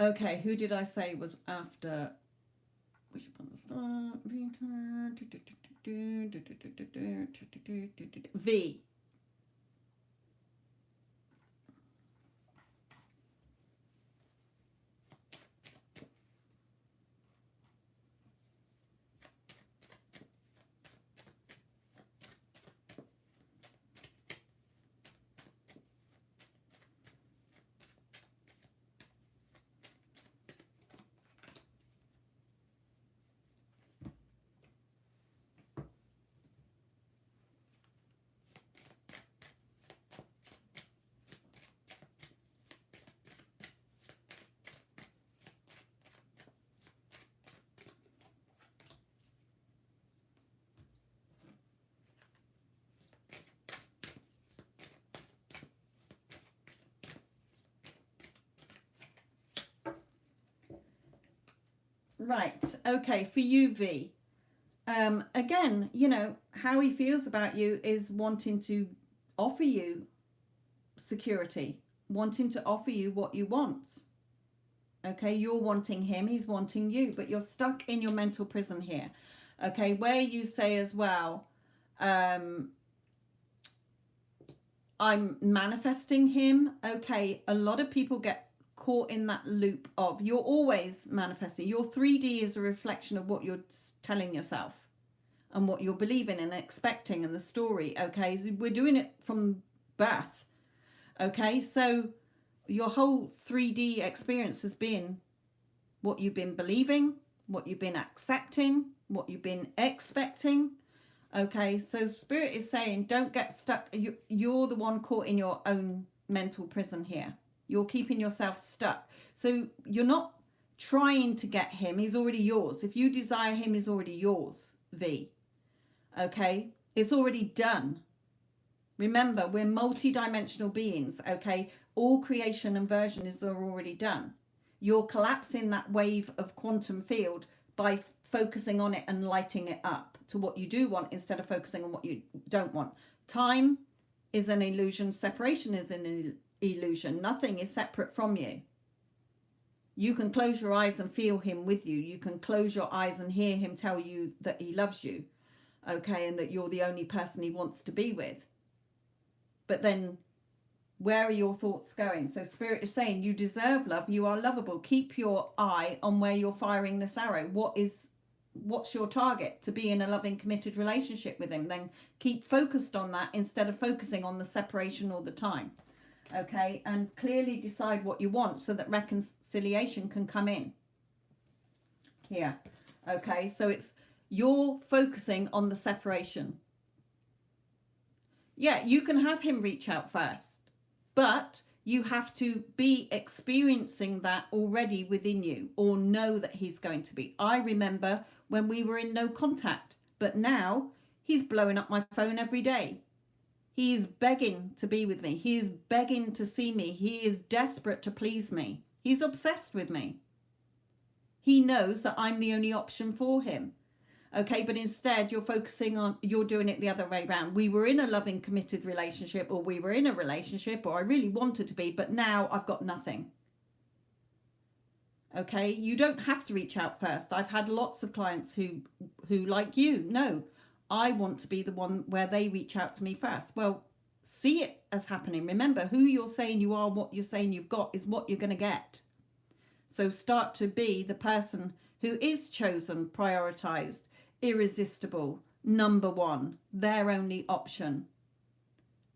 Okay, who did I say was after? V. Right, okay, for you, V. Again, you know, how he feels about you is wanting to offer you security, wanting to offer you what you want. Okay, you're wanting him, he's wanting you, but you're stuck in your mental prison here. Okay, where you say as well, I'm manifesting him. Okay, a lot of people get caught in that loop of you're always manifesting. Your 3D is a reflection of what you're telling yourself and what you're believing and expecting and the story. Okay, so we're doing it from birth. Okay, so your whole 3D experience has been what you've been believing, what you've been accepting, what you've been expecting. Okay, so Spirit is saying don't get stuck. You're the one caught in your own mental prison here. You're keeping yourself stuck. So you're not trying to get him. He's already yours. If you desire him, he's already yours, V. Okay, it's already done. Remember, we're multi-dimensional beings. Okay, all creation and version is already done. You're collapsing that wave of quantum field by focusing on it and lighting it up to what you do want instead of focusing on what you don't want. Time is an illusion. Separation is an illusion. Nothing is separate from you. You can close your eyes and feel him with you. You can close your eyes and hear him tell you that he loves you. Okay, and that you're the only person he wants to be with. But then where are your thoughts going? So Spirit is saying you deserve love. You are lovable. Keep your eye on where you're firing this arrow. What's your target? To be in a loving, committed relationship with him. Then keep focused on that instead of focusing on the separation all the time. Okay, and clearly decide what you want so that reconciliation can come in here. Okay, so it's you're focusing on the separation. Yeah, you can have him reach out first, but you have to be experiencing that already within you or know that he's going to be. I remember when we were in no contact, but now he's blowing up my phone every day. He's begging to be with me. He's begging to see me. He is desperate to please me. He's obsessed with me. He knows that I'm the only option for him. Okay, but instead you're focusing on, you're doing it the other way around. We were in a loving, committed relationship, or we were in a relationship, or I really wanted to be, but now I've got nothing. Okay, you don't have to reach out first. I've had lots of clients who like you, no, I want to be the one where they reach out to me first. Well, see it as happening. Remember, who you're saying you are, what you're saying you've got is what you're going to get. So start to be the person who is chosen, prioritized, irresistible, number one, their only option.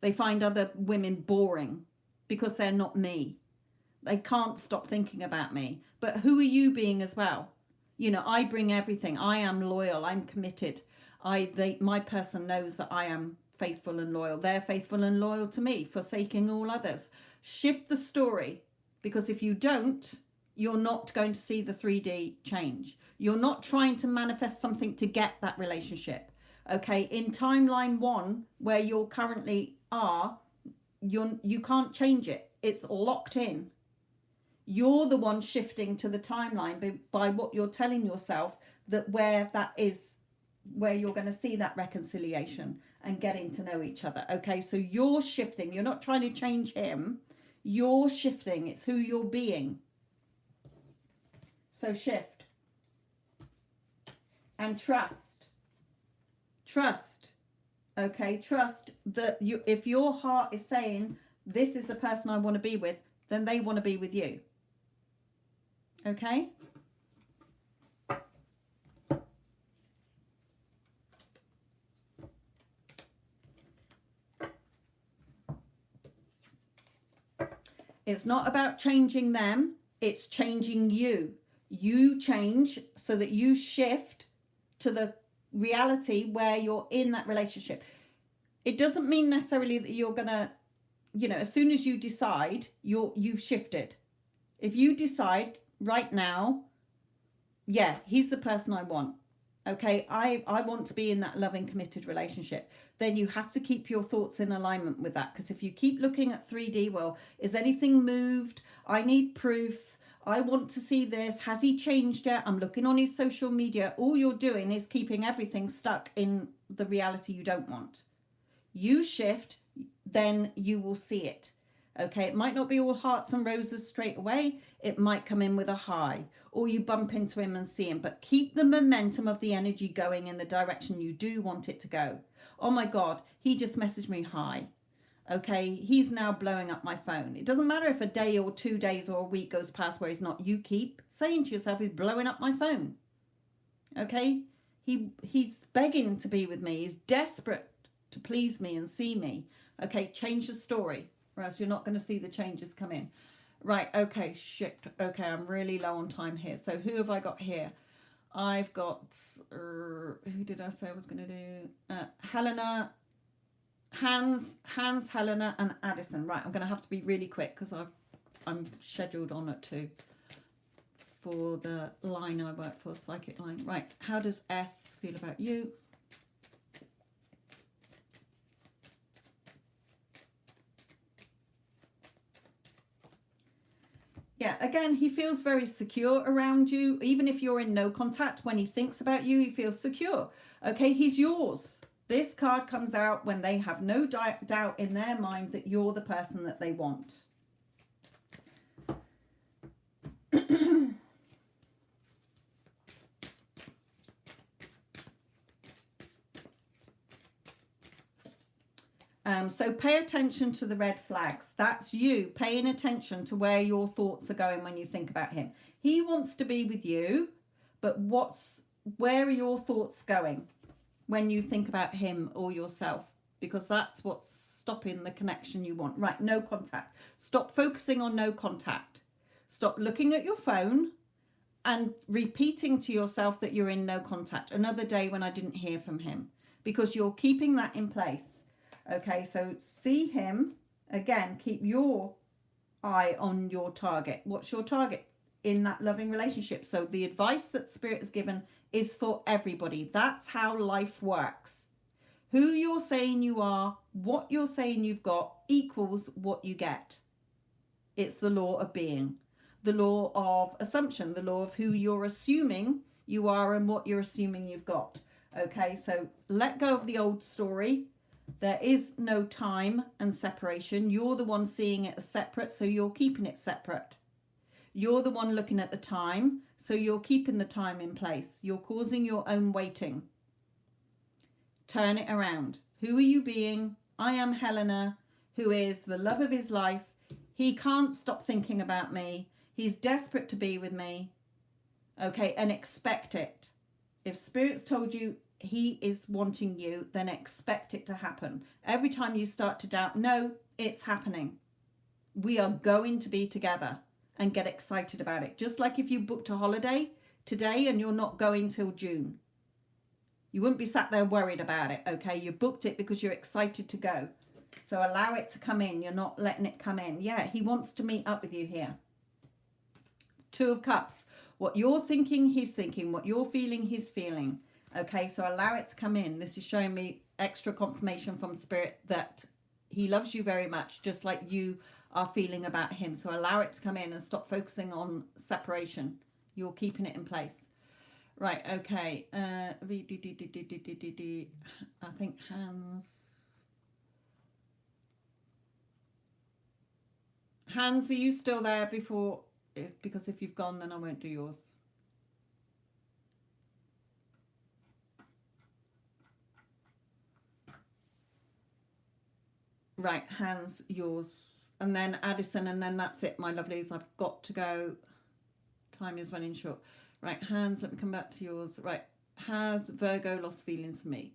They find other women boring because they're not me. They can't stop thinking about me. But who are you being as well? You know, I bring everything. I am loyal. I'm committed. My person knows that I am faithful and loyal. They're faithful and loyal to me, forsaking all others. Shift the story, because if you don't, you're not going to see the 3D change. You're not trying to manifest something to get that relationship. Okay, in timeline 1, where you currently are, you can't change it. It's locked in. You're the one shifting to the timeline by what you're telling yourself, that where that is, where you're going to see that reconciliation and getting to know each other. Okay, so you're shifting. You're not trying to change him. You're shifting. It's who you're being. So shift. And trust. Okay, trust that if your heart is saying this is the person I want to be with, then they want to be with you. Okay? It's not about changing them, it's changing you. You change so that you shift to the reality where you're in that relationship. It doesn't mean necessarily that you're gonna, you know, as soon as you decide, you've shifted. If you decide right now, yeah, he's the person I want. Okay, I want to be in that loving, committed relationship. Then you have to keep your thoughts in alignment with that. Because if you keep looking at 3D, well, is anything moved? I need proof. I want to see this. Has he changed yet? I'm looking on his social media. All you're doing is keeping everything stuck in the reality you don't want. You shift, then you will see it. Okay, it might not be all hearts and roses straight away. It might come in with a high, or you bump into him and see him, but keep the momentum of the energy going in the direction you do want it to go. Oh my God, he just messaged me hi. Okay, he's now blowing up my phone. It doesn't matter if a day or 2 days or a week goes past where he's not. You keep saying to yourself, he's blowing up my phone. Okay, he's begging to be with me. He's desperate to please me and see me. Okay, change the story, or else you're not going to see the changes come in. Right, okay, shit. Okay, I'm really low on time here. So who have I got here? I've got, who did I say I was going to do? Helena, Hans, Helena, and Addison. Right, I'm going to have to be really quick because I'm scheduled on at 2 for the line I work for, psychic line. Right, how does S feel about you? Yeah, again, he feels very secure around you. Even if you're in no contact, when he thinks about you, he feels secure. Okay, he's yours. This card comes out when they have no doubt in their mind that you're the person that they want. So pay attention to the red flags. That's you paying attention to where your thoughts are going when you think about him. He wants to be with you, but where are your thoughts going when you think about him or yourself? Because that's what's stopping the connection you want. Right, no contact. Stop focusing on no contact. Stop looking at your phone and repeating to yourself that you're in no contact. Another day when I didn't hear from him, because you're keeping that in place. Okay, so see him again. Keep your eye on your target. What's your target in that loving relationship? So the advice that Spirit has given is for everybody. That's how life works. Who you're saying you are, what you're saying you've got, equals what you get. It's the law of being, the law of assumption, the law of who you're assuming you are and what you're assuming you've got. Okay, so let go of the old story. There is no time and separation. You're the one seeing it as separate, so you're keeping it separate. You're the one looking at the time, so you're keeping the time in place. You're causing your own waiting. Turn it around. Who are you being? I am Helena, who is the love of his life. He can't stop thinking about me. He's desperate to be with me. Okay, and expect it. If Spirit's told you he is wanting you, then expect it to happen. Every time you start to doubt, no, it's happening. We are going to be together, and get excited about it. Just like if you booked a holiday today and you're not going till June. You wouldn't be sat there worried about it, okay? You booked it because you're excited to go. So allow it to come in. You're not letting it come in. Yeah, he wants to meet up with you here. 2 of Cups. What you're thinking, he's thinking. What you're feeling, he's feeling. Okay, so allow it to come in. This is showing me extra confirmation from Spirit that he loves you very much, just like you are feeling about him. So allow it to come in and stop focusing on separation. You're keeping it in place. Right, okay. I think Hans, are you still there before? Because if you've gone, then I won't do yours. Right, Hans, yours. And then Addison, and then that's it, my lovelies. I've got to go. Time is running short. Right, Hans, let me come back to yours. Right, has Virgo lost feelings for me?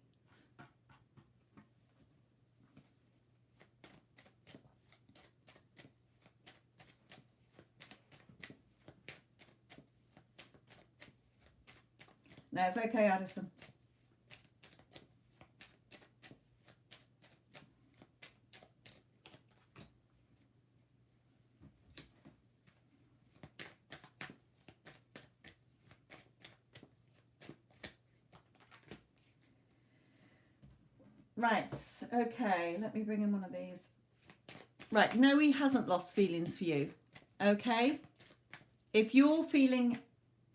No, it's okay, Addison. Right, okay, let me bring in one of these. Right, no, he hasn't lost feelings for you, okay? If you're feeling,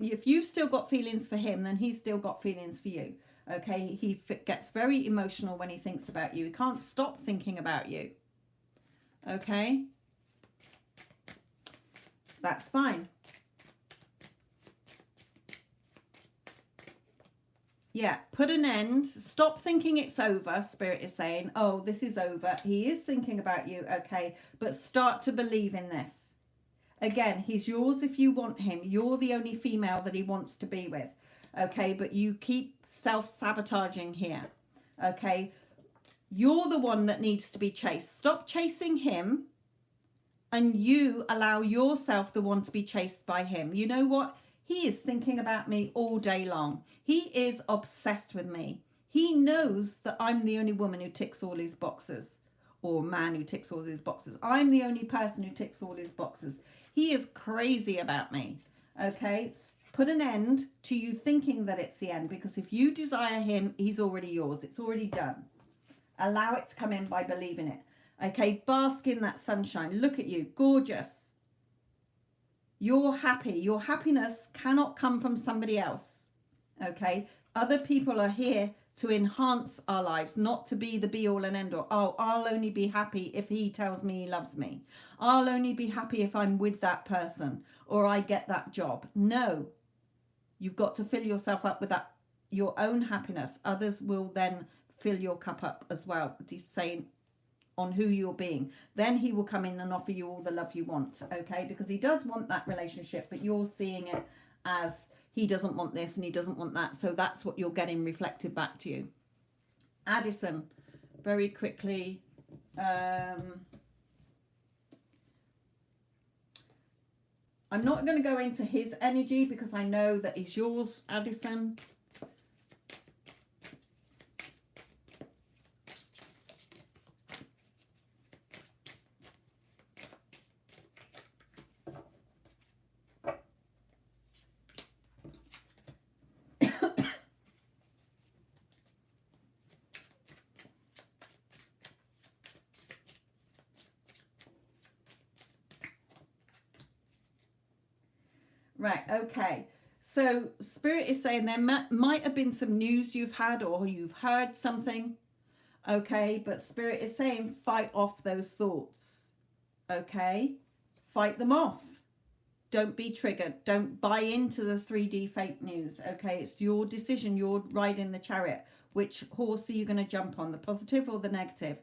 if you've still got feelings for him, then he's still got feelings for you, okay? He gets very emotional when he thinks about you. He can't stop thinking about you, okay? That's fine. Yeah, put an end. Stop thinking it's over. Spirit is saying, oh, this is over. He is thinking about you, okay? But start to believe in this. Again, he's yours if you want him. You're the only female that he wants to be with, okay? But you keep self-sabotaging here, okay? You're the one that needs to be chased. Stop chasing him, and you allow yourself the one to be chased by him. You know what? He is thinking about me all day long. He is obsessed with me. He knows that I'm the only woman who ticks all his boxes, or man who ticks all his boxes. I'm the only person who ticks all his boxes. He is crazy about me, okay? Put an end to you thinking that it's the end, because if you desire him, he's already yours. It's already done. Allow it to come in by believing it, okay? Bask in that sunshine. Look at you, gorgeous. You're happy. Your happiness cannot come from somebody else, okay? Other people are here to enhance our lives, not to be the be all and end all. Oh, I'll only be happy if he tells me he loves me. I'll only be happy if I'm with that person or I get that job. No, you've got to fill yourself up with that, your own happiness. Others will then fill your cup up as well, saying on who you're being. Then he will come in and offer you all the love you want, okay? Because he does want that relationship, but you're seeing it as he doesn't want this and he doesn't want that. So that's what you're getting reflected back to you. Addison, very quickly. I'm not going to go into his energy because I know that he's yours, Addison. Right, okay. So Spirit is saying there might have been some news you've had or you've heard something, okay? But Spirit is saying fight off those thoughts, okay? Fight them off. Don't be triggered. Don't buy into the 3D fake news, okay? It's your decision. You're riding the chariot. Which horse are you going to jump on, the positive or the negative?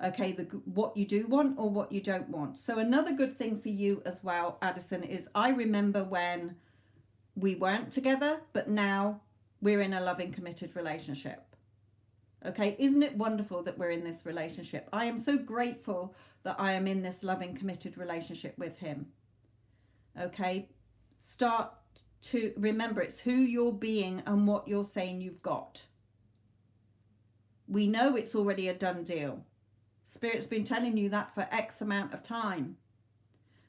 Okay, what you do want or what you don't want. So another good thing for you as well, Addison, is I remember when we weren't together, but now we're in a loving, committed relationship. Okay, isn't it wonderful that we're in this relationship? I am so grateful that I am in this loving, committed relationship with him. Okay, start to remember it's who you're being and what you're saying you've got. We know it's already a done deal. Spirit's been telling you that for X amount of time.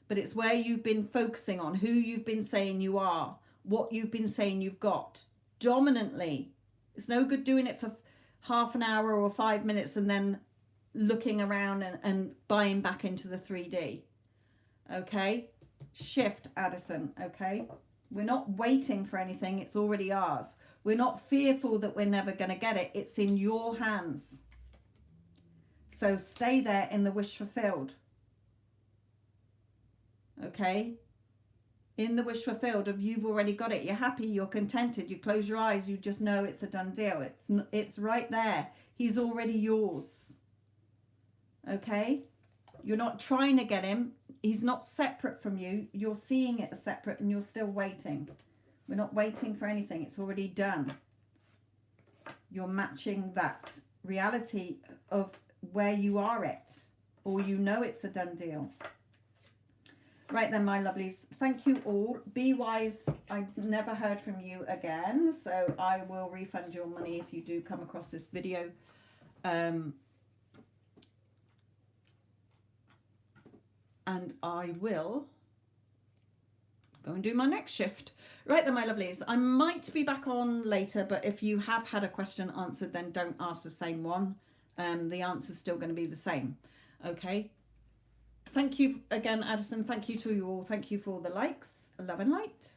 But it's where you've been focusing on, who you've been saying you are, what you've been saying you've got. Dominantly. It's no good doing it for half an hour or 5 minutes and then looking around and buying back into the 3D. Okay? Shift, Addison. Okay? We're not waiting for anything. It's already ours. We're not fearful that we're never going to get it. It's in your hands. So stay there in the wish fulfilled. Okay? In the wish fulfilled of you've already got it. You're happy, you're contented, you close your eyes, you just know it's a done deal. It's right there. He's already yours. Okay? You're not trying to get him. He's not separate from you. You're seeing it as separate and you're still waiting. We're not waiting for anything. It's already done. You're matching that reality of where you are at, or you know it's a done deal. Right then, my lovelies, thank you all. Be wise. I've never heard from you again, so I will refund your money if you do come across this video. And I will go and do my next shift. Right then, my lovelies, I might be back on later, but if you have had a question answered, then don't ask the same one. The answer's still going to be the same. Okay. Thank you again, Addison. Thank you to you all. Thank you for the likes. Love and light.